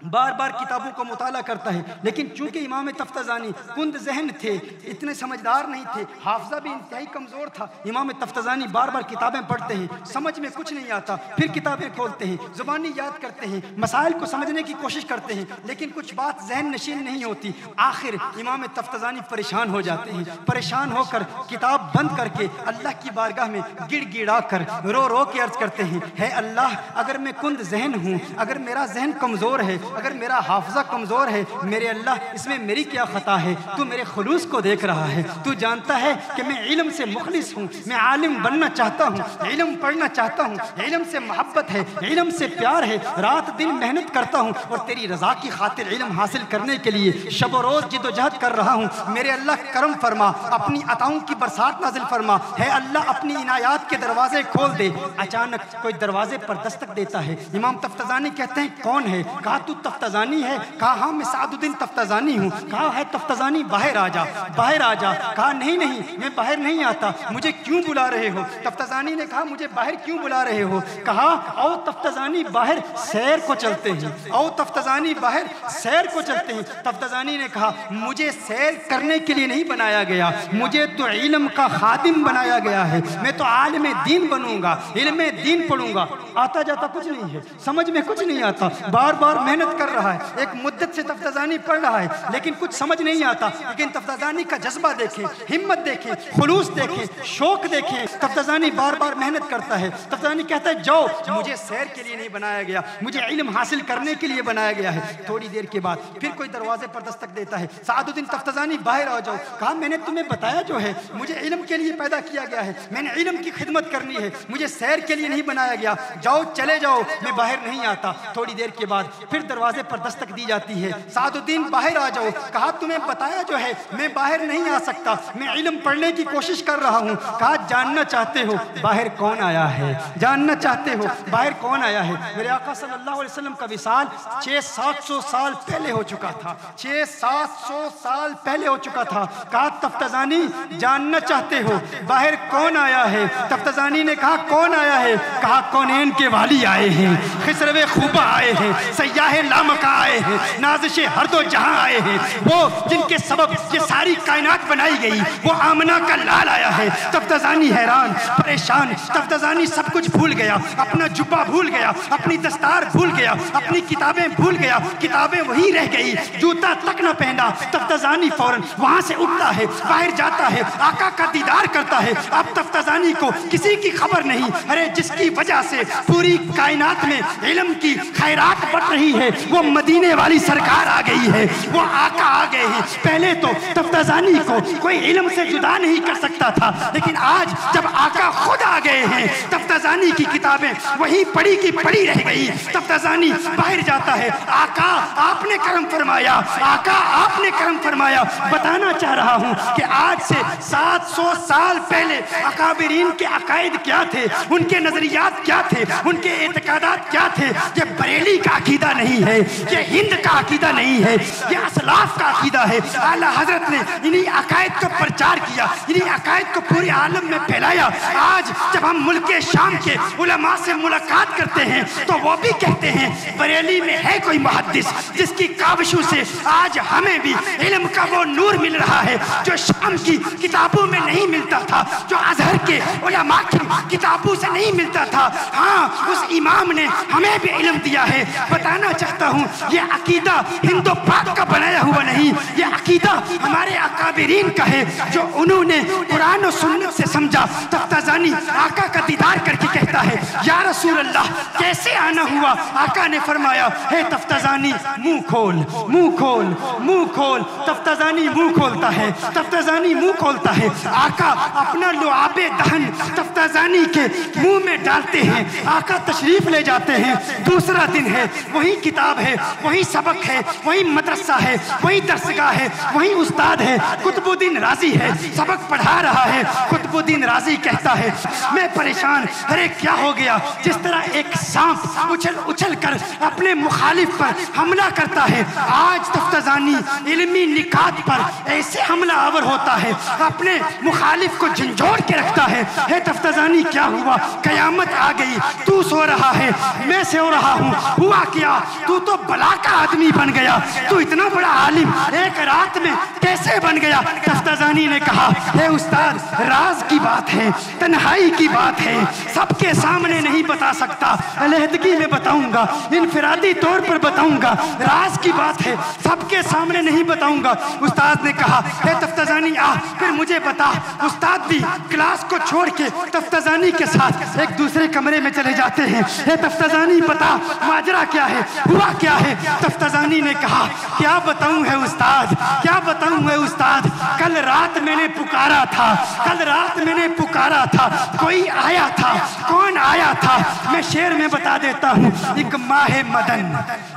बार बार किताबों का मुताला करता है। लेकिन चूंकि इमाम तफ्ताज़ानी कुंद जहन थे, इतने समझदार नहीं थे, हाफजा भी इंतहाई कमज़ोर था, इमाम तफ्ताज़ानी बार बार किताबें पढ़ते हैं, समझ में कुछ नहीं आता, फिर किताबें खोलते हैं, ज़ुबानी याद करते हैं, मसाइल को समझने की कोशिश करते हैं, लेकिन कुछ बात जहन नशीन नहीं होती। आखिर इमाम तफ्ताज़ानी परेशान हो जाते हैं, परेशान होकर किताब बंद करके अल्लाह की बारगाह में गिड़गिड़ा कर रो रो के अर्ज़ करते हैं, है अल्लाह अगर मैं कुंद जहन हूँ, अगर मेरा जहन कमज़ोर है, अगर मेरा हाफजा कमज़ोर है, मेरे अल्लाह इसमें मेरी क्या ख़ता है, तू मेरे खुलूस को देख रहा है, तू जानता है कि मैं इल्म से मुखलिस हूँ, मैं आलिम बनना चाहता हूँ, इल्म पढ़ना चाहता हूँ, इल्म से मोहब्बत है, इल्म से प्यार है, रात दिन मेहनत करता हूँ और तेरी रज़ा की खातिर इल्म हासिल करने के लिए शब व रोज़ जिद्दोजहद कर रहा हूँ। मेरे अल्लाह करम फरमा, अपनी अताओं की बरसात नाजिल फरमा, है अल्लाह अपनी इनायात के दरवाजे खोल दे। अचानक कोई दरवाजे पर दस्तक देता है, इमाम तफ्ताज़ानी कहते हैं कौन है? कहा तू तफ्ताज़ानी है? कहा हाँ मैं सादुद्दीन तफ्ताज़ानी हूँ। कहा है तफ्ताज़ानी बाहर आ जा, बाहर आ जा। कहा नहीं नहीं मैं बाहर नहीं आता, मुझे क्यों बुला रहे हो? तफ्ताज़ानी ने कहा मुझे बाहर क्यों बुला रहे हो? कहा आओ तफ्ताज़ानी बाहर सैर को चलते हैं, आओ तफ्ताज़ानी बाहर सैर को चलते हैं। तफ्ताज़ानी ने कहा मुझे सैर करने के लिए नहीं बनाया गया, मुझे तो इल्म का खादिम बनाया गया है, मैं तो आलिम दीन बनूंगा, इल्म दीन पढ़ूंगा। आता जाता कुछ नहीं है, समझ में कुछ नहीं आता, बार बार मेहनत कर रहा है, एक मुद्दत से तफ्ताज़ानी पढ़ रहा है लेकिन कुछ समझ नहीं आता। लेकिन तफ्ताज़ानी का जज्बा देखें, हिम्मत देखें, खुलूस देखें, शौक देखें। तफ्ताज़ानी बार बार मेहनत करता है। तफ्ताज़ानी कहता है जाओ, मुझे सैर के लिए नहीं बनाया गया, मुझे इल्म हासिल करने के लिए बनाया गया है। थोड़ी देर के बाद फिर कोई दरवाजे पर दस्तक देता है, सादुद्दीन तफ्ताज़ानी बाहर आ जाओ। कहा मैंने तुम्हें बताया जो है, मुझे इल्म के लिए पैदा किया गया है, मैंने इल्म की खिदमत करनी है, मुझे सैर के लिए नहीं बनाया गया, जाओ चले जाओ, मैं बाहर नहीं आता। थोड़ी देर के बाद फिर दरवाजे पर दस्तक दी जाती है, सादुद्दीन बाहर आ जाओ। कहा तुम्हें बताया जो है, मैं बाहर नहीं आ सकता, मैं इल्म पढ़ने की कोशिश कर रहा हूँ। कहा जानना चाहते हो बाहर कौन आया है? जानना चाहते हो बाहर कौन आया है? मेरे आका सल्लल्लाहु अलैहि वसल्लम का विसाल 600-700 साल पहले हो चुका था, 600-700 साल पहले हो चुका था। कहा तफ्ताज़ानी जानना चाहते हो बाहर कौन आया है? तफ्ताज़ानी ने कहा कौन आया है? कहा कौनैन के वाली आए हैं, खिसरवे खूबा आए हैं, सयाहे लामका आए हैं, नाज़िशे हर दो जहां आए हैं, वो जिनके सबब ये सारी कायनात बनाई गई, वो आमना का लाल आया है। तफ्ताज़ानी हैरान परेशान, तफ्ताज़ानी सब कुछ भूल गया, अपना जुब्बा भूल गया, अपनी दस्तार भूल गया, अपनी किताबें भूल गया, किताबें वहीं रह गई, जूता तक न पहना। तफ्ताज़ानी फौरन वहां से उठता है, बाहर जाता है, आका का दीदार करता है। अब तफ्ताज़ानी को किसी की खबर नहीं, अरे जिसकी वजह से पूरी कायनात में इल्म की खैरात बढ़ रही है, वो मदीने वाली सरकार आ गई है, वो आका आ गए हैं। पहले तो तफ्ताज़ानी को कोई इल्म से जुदा नहीं कर सकता था, लेकिन आज जब आका खुद आ गए हैं, तफ्ताज़ानी की किताबें वहीं पड़ी की पड़ी रह गई। तफ्ताज़ानी बाहर जाता है, आका आपने करम फरमाया, आका आपने करम फरमाया। बताना चाह रहा हूँ कि आज से 700 साल पहले अकाबिरीन के अकायद क्या थे, उनके नजरियात क्या थे, उनके एतकादात क्या थे। ये बरेली का अकीदा नहीं है, ये हिंद का अकीदा नहीं है, ये असलाफ का अकीदा है। आला हजरत ने इन्हीं अकायद को प्रचार किया, इन्हीं अकायद को पूरे आलम में फैलाया। आज जब हम मुल्क शाम के उलमा से मुलाकात करते हैं तो वो भी कहते हैं बरेली में है कोई मुहद्दिस जिसकी काविशों से आज हमें भी इल्म का वो नूर मिल रहा है जो शाम की किताबों में नहीं मिलता था, जो अजहर के उलमा की किताबों से नहीं मिलता था। हाँ, उस इमाम ने हमें भी इल्म दिया है। बताना चाहता हूँ, ये अकीदा हिंदू पाक का बनाया हुआ नहीं, ये अकीदा हमारे अकाबिरीन का है, जो उन्होंने कुरान और सुन्नत से समझा। तफ्ताजानी आका का दीदार करके कहता है, या रसूल अल्लाह कैसे आना हुआ? आका ने फरमाया, हे तफ्ताजानी मुंह खोल, मुंह खोल, मुंह खोल। तफ्ताजानी मुंह खोलता है, तफ्ताजानी मुंह खोलता है। आका अपना लुआबे दहन तफ्ताजानी के मुंह में डालते हैं। आका तशरीफ ले जाते हैं। दूसरा दिन है, वही किताब है, वही सबक है, वही मदरसा है, वही दरसगाह है, वही उस्ताद है, कुतुबुद्दीन राजी है, सबक पढ़ा रहा है। कुतुबुद्दीन राजी कहता है, मैं परेशान, अरे क्या हो गया? जिस तरह एक सांप उछल उछल कर अपने मुखालिफ पर हमला करता है, आज तफ्ताजानी इल्मी निकात पर ऐसे हमला आवर होता है, अपने मुखालिफ को झंझोड़ के रखता है। हे तफ्ताजानी क्या हुआ? कयामत आ गई, तू सो रहा है, मैं सो रहा हूँ, हुआ क्या? तू तो बला का आदमी बन गया, तू इतना बड़ा आलिम एक रात में कैसे बन गया? तफ्ताजानी ने कहा, हे उस्ताद, राज की बात है, तन्हाई की बात है, सबके सामने नहीं बता सकता, अलहदगी में बताऊंगा, इनफिरादी तौर पर बताऊंगा, राज की बात है, सबके सामने नहीं बताऊंगा। उस्ताद ने कहा, हे तफ्ताजानी आ, फिर मुझे बता। उस्ताद भी क्लास को छोड़ के तफ्ताजानी के साथ एक दूसरे कमरे में चले जाते हैं। हे तफ्ताजानी बता, माजरा क्या है, हुआ क्या है? तफ्ताजानी ने कहा, क्या बताऊं है उस्ताद, क्या बताऊं है उस्ताद? कल रात मैंने पुकारा था, कल रात मैंने पुकारा था, कोई आया था। कौन आया था? मैं शेर में बता देता हूँ। एक माहे मदन,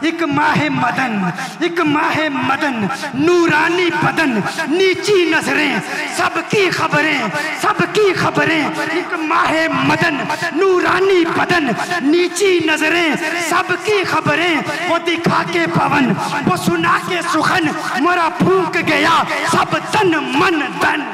एक माहे मदन, एक माहे मदन, नूरानी बदन, नीची नजरें, सबकी खबरें, सबकी खबरें। एक माहे मदन, नूरानी बदन, नीची नजरें, सबकी खबरें। वो दिखा के पवन, वो सुना के सुखन, मोरा फूंक गया सब तन मन धन।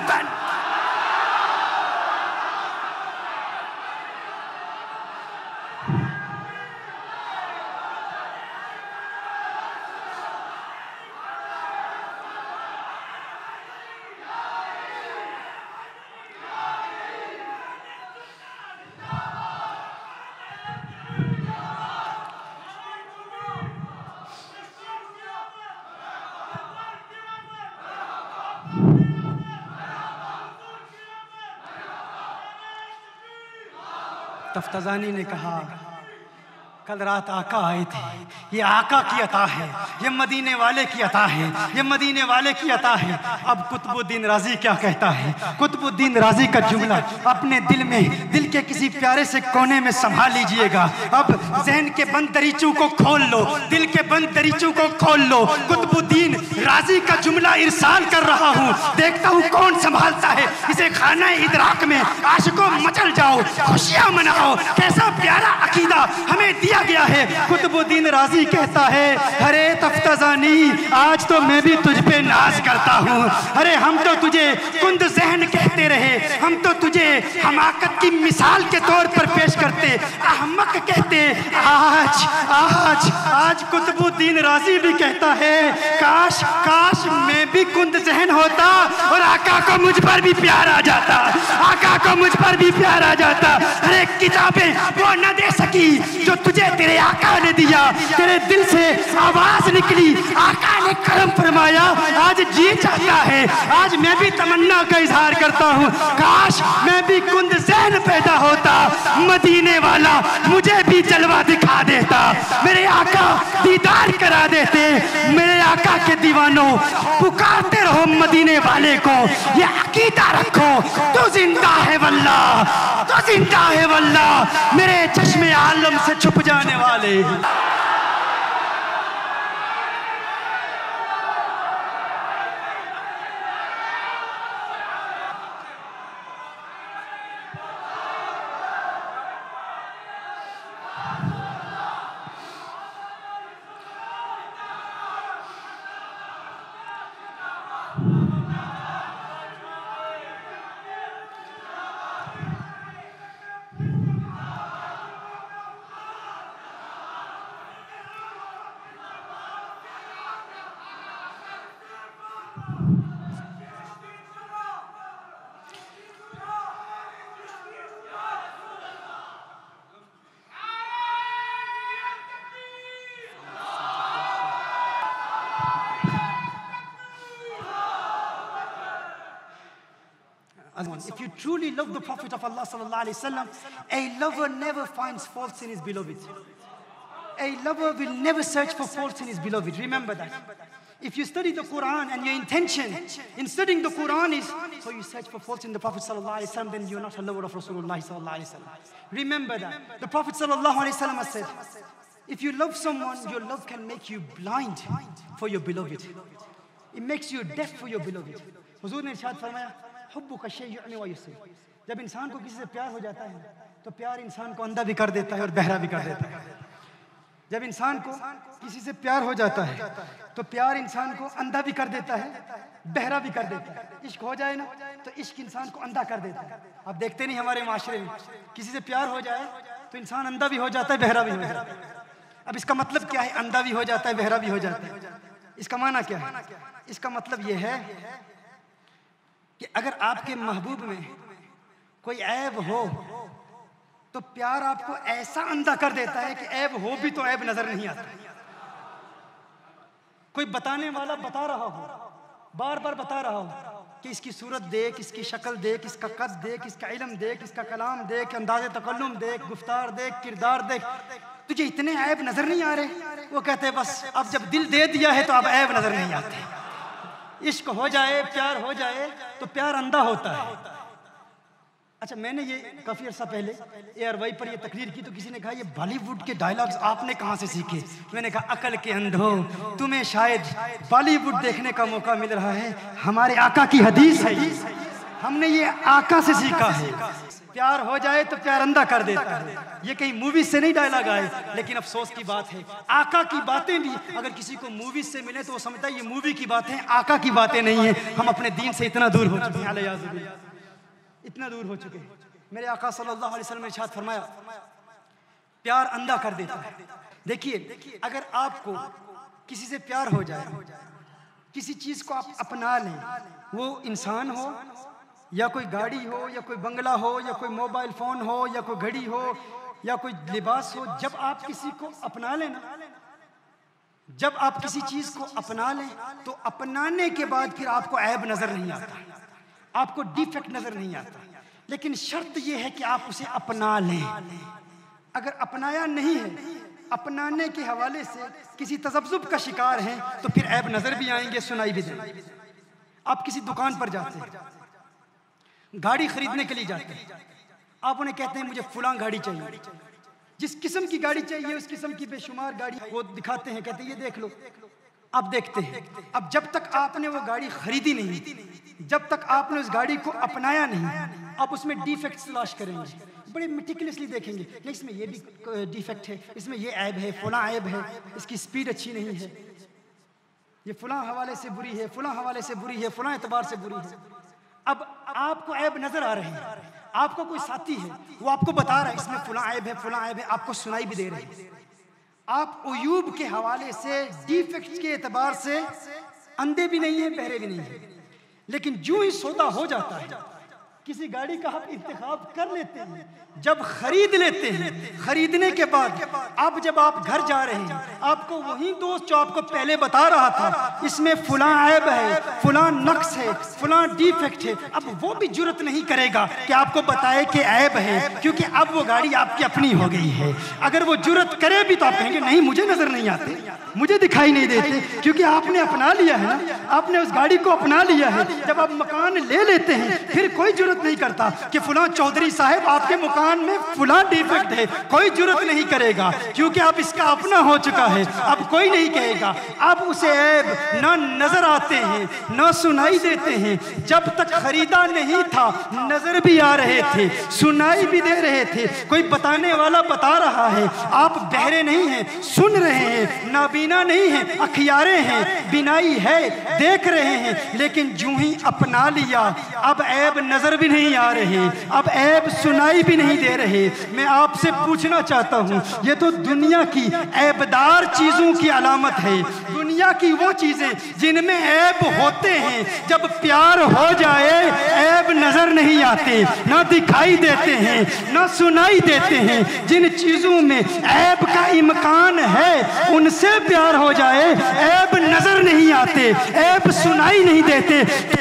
तफ्ताजानी ने कहा, कल रात आका आए थे, ये आका की अता है, ये मदीने वाले की अता है, ये मदीने वाले की अता है। अब कुतुबुद्दीन राजी क्या कहता है? कुतुबुद्दीन राजी का जुमला अपने दिल में, दिल के किसी प्यारे से कोने में संभाल लीजिएगा। अब जहन के बंद दरीचों को खोल लो, दिल के बंद दरीचों को खोल लो। कुतुबुद्दीन राजी का जुमला इरसाल कर रहा हूँ, देखता हूँ कौन संभालता है इसे। खाना इदराक में आशिकों मचल जाओ, खुशियाँ मनाओ, कैसा प्यारा अकीदा हमें दिया गया है। कुतुबुद्दीन राजी कहता है, अरे तफ्ताजानी, आज तो मैं भी तुझ पे नाज करता हूँ। अरे हम तो तुझे कुंद जहन कहते रहे, हम तो तुझे हमाकत की मिसाल के तौर पर पेश करते, अहमक कहते। आज आज आज कुतुबुद्दीन राजी भी कहता है, काश काश मैं भी कुंद जहन होता और आका को मुझ पर भी प्यार आ जाता, आका को मुझ पर भी प्यार आ जाता। अरे किताबें वो न दे सकी जो तुझे तेरे आका ने दिया, तेरे दिल से आवाज निकली, आका ने करम फरमाया। आज जी चाहता है, आज मैं भी तमन्ना का इजहार करता हूँ, काश मैं भी कुंद ज़हन पैदा होता, मदीने वाला मुझे भी जलवा दिखा देता, मेरे आका दीदार करा देते। मेरे आका के दीवानों, पुकारते रहो मदीने वाले को, ये अकीदा रखो, तो जिंदा है वल्लाह, तो जिंदा है वल्लाह, मेरे चश्मे आलम से छुप जाने वाले। If you truly love the Prophet of Allah sallallahu alaihi wasallam, a lover never finds faults in his beloved. A lover will never search for faults in his beloved. Remember that. If you study the Quran and your intention in studying the Quran is so you search for faults in the Prophet sallallahu alaihi wasallam, then you're not a lover of Rasulullah sallallahu alaihi wasallam. Remember that. The Prophet sallallahu alaihi wasallam has said, if you love someone, your love can make you blind for your beloved. It makes you deaf for your beloved. Huzur ne irshad farmaya, हुब्बुका शै युअमी व युसिर. जब इंसान को किसी से प्यार हो जाता है तो प्यार इंसान को अंधा भी कर देता है और बहरा भी कर देता है. जब इंसान को किसी से प्यार हो जाता है तो प्यार इंसान को अंधा भी कर देता है, बहरा भी कर देता है. इश्क हो जाए ना तो इश्क इंसान को अंधा कर देता है. आप देखते नहीं हमारे माशरे में किसी से प्यार हो जाए तो इंसान अंधा भी हो जाता है, बहरा भी हो जाता है. अब इसका मतलब क्या है? अंधा भी हो जाता है, बहरा भी हो जाता है. इसका माना क्या है? इसका मतलब यह है कि अगर आपके महबूब में कोई ऐब हो तो प्यार आपको ऐसा अंधा कर देता है कि ऐब हो भी तो ऐब नजर नहीं आता. कोई बताने वाला बता रहा हो, बार बार बता रहा हो कि इसकी सूरत देख, इसकी शक्ल देख, इसका कद देख, इसका इल्म देख, इसका कलाम देख, अंदाज़े तकल्लुम देख, गुफ्तार देख, किरदार देख, तुझे इतने ऐब नजर नहीं आ रहे. वो कहते हैं बस अब जब दिल दे दिया है तो अब ऐब नजर नहीं आते. इश्क हो जाए, प्यार हो जाए तो प्यार अंधा होता है. अच्छा, मैंने ये काफ़ी अर्सा पहले ARY पर ये तकरीर की तो किसी ने कहा ये बॉलीवुड के डायलॉग्स आपने कहाँ से सीखे? मैंने कहा अकल के अंधो, तुम्हें शायद बॉलीवुड देखने का मौका मिल रहा है. हमारे आका की हदीस है, हमने ये आका से सीखा है. प्यार हो जाए तो प्यार अंधा कर देता है. ये कहीं मूवी से नहीं डायलॉग आए, लेकिन अफसोस की बात है आका की बातें भी अगर किसी को मूवी से मिले तो वो समझता है ये मूवी की बातें, आका की बातें नहीं है. हम अपने दीन से इतना दूर हो चुके हैं, इतना दूर हो चुके हैं. मेरे आका सल्लल्लाहु अलैहि वसल्लम ने इरशाद फरमाया प्यार अंधा कर देता है. देखिए, अगर आपको किसी से प्यार हो जाए, किसी चीज को आप अपना लें, वो इंसान हो या कोई गाड़ी हो या कोई बंगला हो या कोई मोबाइल फोन हो या कोई घड़ी हो या कोई लिबास हो, जब आप किसी को अपना लेना, जब आप किसी चीज को अपना लें तो अपनाने के बाद फिर आपको ऐब नजर नहीं आता, आपको डिफेक्ट नजर नहीं आता. लेकिन शर्त यह है कि आप उसे अपना लें. अगर अपनाया नहीं है, अपनाने के हवाले से किसी तज़ब्ज़ुब का शिकार हैं तो फिर ऐब नजर भी आएंगे, सुनाई भी देंगे. आप किसी दुकान पर जाते हैं, गाड़ी खरीदने के लिए जाते हैं, आप उन्हें कहते हैं मुझे फलां गाड़ी चाहिए. जिस किस्म की गाड़ी चाहिए उस किस्म की बेशुमार गाड़ी वो दिखाते हैं, कहते हैं ये देख लो. आप देखते हैं. अब जब तक आपने वो गाड़ी खरीदी नहीं, जब तक आपने उस गाड़ी को अपनाया नहीं, आप उसमें डिफेक्ट्स तलाश करेंगे, बड़े मेटिकुलसली देखेंगे कि इसमें ये भी डिफेक्ट है, इसमें ये ऐब है, फलां ऐब है, इसकी स्पीड अच्छी नहीं है, ये फलां हवाले से बुरी है, फलां हवाले से बुरी है, फलां एतबार से बुरी है. अब आपको ऐब नजर आ रहे हैं, आपको कोई साथी है वो आपको बता रहा है इसमें फलां ऐब है, फलां ऐब है, आपको सुनाई भी दे रहे हैं. आप उयूब के हवाले से, डिफेक्ट्स के एतबार से अंधे भी नहीं है, बहरे भी नहीं है. लेकिन जो ही सौदा हो जाता है, किसी गाड़ी का आप इंतखाब कर लेते हैं, जब खरीद लेते हैं, खरीदने के बाद अब जब आप घर जा रहे हैं, आपको वही दोस्त जो आपको पहले बता रहा था इसमें फलां ऐब है, फलां नक्स है, फलां डिफेक्ट है, अब वो भी जुर्रत नहीं करेगा कि आपको बताए कि ऐब है, क्योंकि अब वो गाड़ी आपकी अपनी हो गई है. अगर वो जुर्रत करे भी तो आप कहेंगे नहीं मुझे नजर नहीं आते, मुझे दिखाई नहीं देते, क्योंकि आपने अपना लिया है ना, आपने उस गाड़ी को अपना लिया है. जब आप मकान ले लेते हैं फिर कोई जुर्रत नहीं करता कि फलां चौधरी साहब आपके मकान में फलां डिफेक्ट है, कोई जुर्रत नहीं करेगा, क्योंकि आप इसका अपना हो चुका है. अब कोई नहीं कहेगा. अब उसे ऐब ना नजर आते हैं, ना सुनाई देते हैं. जब तक खरीदा नहीं था नजर भी आ रहे थे, सुनाई भी दे रहे थे, कोई बताने वाला बता रहा है. आप बहरे नहीं हैं, सुन रहे हैं, नाबीना नहीं हैं, अखियारे हैं, बिनाई है, देख रहे हैं. लेकिन जो ही अपना लिया अब ऐब नजर भी नहीं आ रहे, अब ऐब सुनाई भी नहीं दे रहे. मैं आपसे पूछना चाहता हूं, ये तो दुनिया की ऐबदार चीजों की अलामत है, दुनिया दुनिया की वो चीजें जिनमें ऐब होते हैं, जब प्यार हो जाए ऐब नजर नहीं आते, ना दिखाई देते हैं, ना सुनाई देते हैं। जिन चीजों में ऐब का इम्कान है उनसे प्यार हो जाए ऐब नजर नहीं आते, ऐब सुनाई नहीं देते।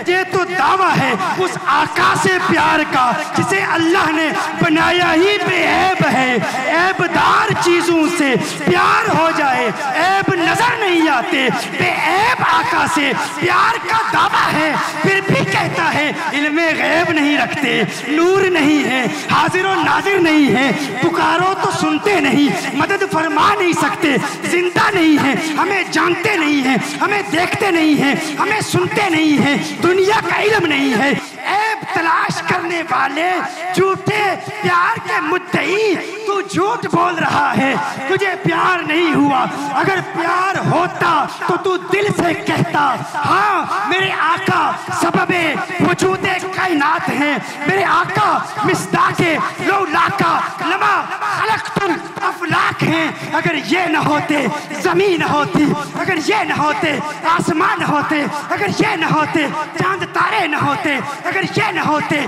ये तो दावा है उस आका से प्यार का जिसे अल्लाह ने बनाया ही बेऐब है। ऐबदार चीजों से प्यार हो जाए ऐब नजर नहीं आते। बेऐब आका से प्यार का दावा है, फिर भी कहता है इल्मे गैब नहीं रखते, नूर नहीं है, हाजिर और नाजिर नहीं है, पुकारो तो सुनते नहीं, मदद फरमा नहीं सकते, जिंदा नहीं है, हमें जानते नहीं है, हमें देखते नहीं है, हमें सुनते नहीं है, दुनिया का इल्म नहीं है। ऐब तलाश करने वाले झूठे प्यार के मुद्दई, तू झूठ बोल रहा है, तुझे प्यार नहीं हुआ। अगर प्यार होता तो तू दिल से कहता हाँ मेरे आका सबबे वजूदे कायनात हैं, मेरे आका मिस्दाके लौलाका लमा खलक़तुल अफ़लाक हैं। अगर ये न होते जमीन होती, अगर ये न होते आसमान होते, अगर ये न होते चांद तारे न होते, अगर ये न होते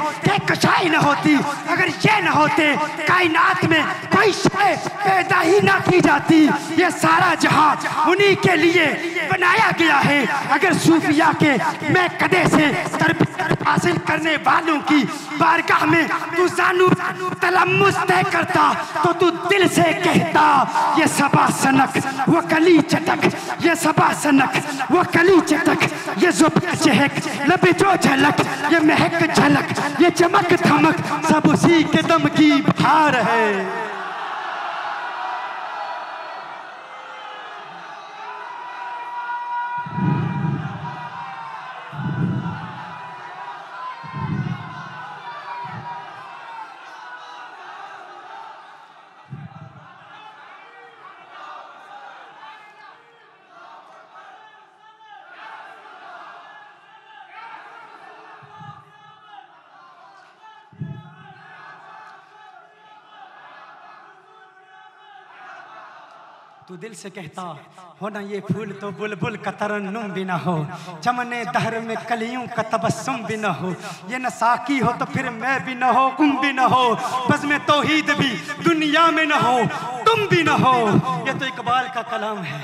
कशाई न होती, अगर ये न होते कायनात में कोई शय पैदा ही ना की जाती। ये सारा जहां उन्हीं के लिए बनाया गया है। अगर सूफिया के मैं कदे से तरबियत हासिल करने वालों की बारगाह में तू जानू तलम्मुस तय करता तो तू दिल से कहता ये सबा सनक वो कली चटक, ये सबा सनक वो कली चटक, ये ज़ुबान चहक लबे जो झलक, ये महक झलक, ये चमक धमक, सब उसी के दम की बहार है। तू दिल से कहता हो ना ये फूल तो बुलबुल का तरन्नुम भी ना हो, चमने दहर में कलियों का तबस्सुम भी ना हो, ये न साकी हो तो फिर मैं भी ना हो, तुम भी ना हो, बस में तौहीद भी दुनिया में ना हो, तुम भी ना हो। ये तो इकबाल का कलाम है,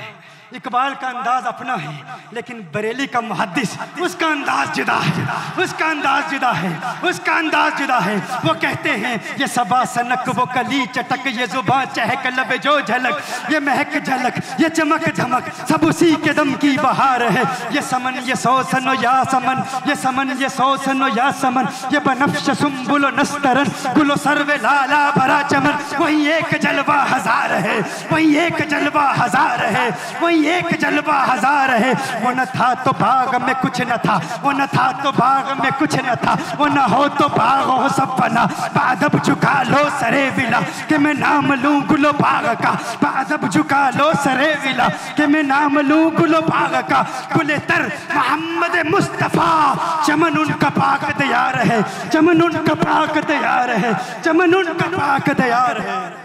इकबाल का अंदाज अपना है, लेकिन बरेली का मुहद्दिस उसका अंदाज जुदा है, उसका अंदाज जुदा है, उसका अंदाज जुदा है। वो कहते हैं ये सबा सनक वो कली चटक, ये जुबान चहक लबे जो झलक, ये महक झलक, ये चमक धमक, सब उसी के दम की बहार है। ये समन ये सौसनो या समन, ये समन ये सौसनो या समन, ये बनफ्श सुम्बुलो नस्तरन गुलो सर्वे लाला भरा चमन। वही एक जलवा हजार है, वही एक जलवा हजार है, वही एक जलवा हजार है। वो न था तो बाग में कुछ न था, वो न था तो बाग में कुछ न था, वो न हो तो बाग हो सब बना। बादब झुका लो सरे विला कि मैं नाम लूं गुलो बाग का, बादब झुका लो सरे विला कि मैं नाम लूं गुलो बाग का। गुले तर मोहम्मद मुस्तफा, चमन उनका पाक तैयार है, चमन उनका पाक तैयार है, चमन उनका पाक तैयार है।